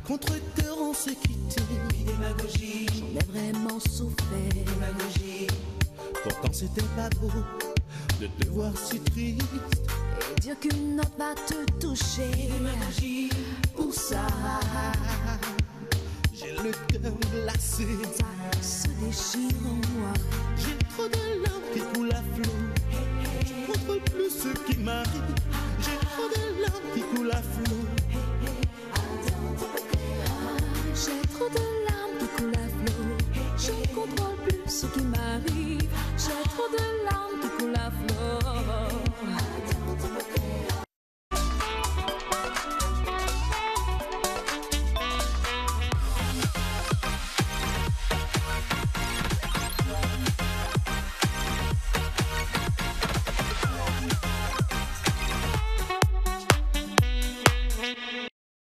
Contre-cœur, on s'est quitté. Démagogie, j'en ai vraiment souffert. Démagogie, pourtant c'était pas beau de te voir si triste. Et dire qu'une note va te toucher. Démagogie, Pour ça, j'ai le cœur glacé. ça se déchire en moi. J'ai trop de larmes qui coulent à flot. Je contrôle plus ce qui m'arrive. J'ai trop de larmes qui coulent à flot.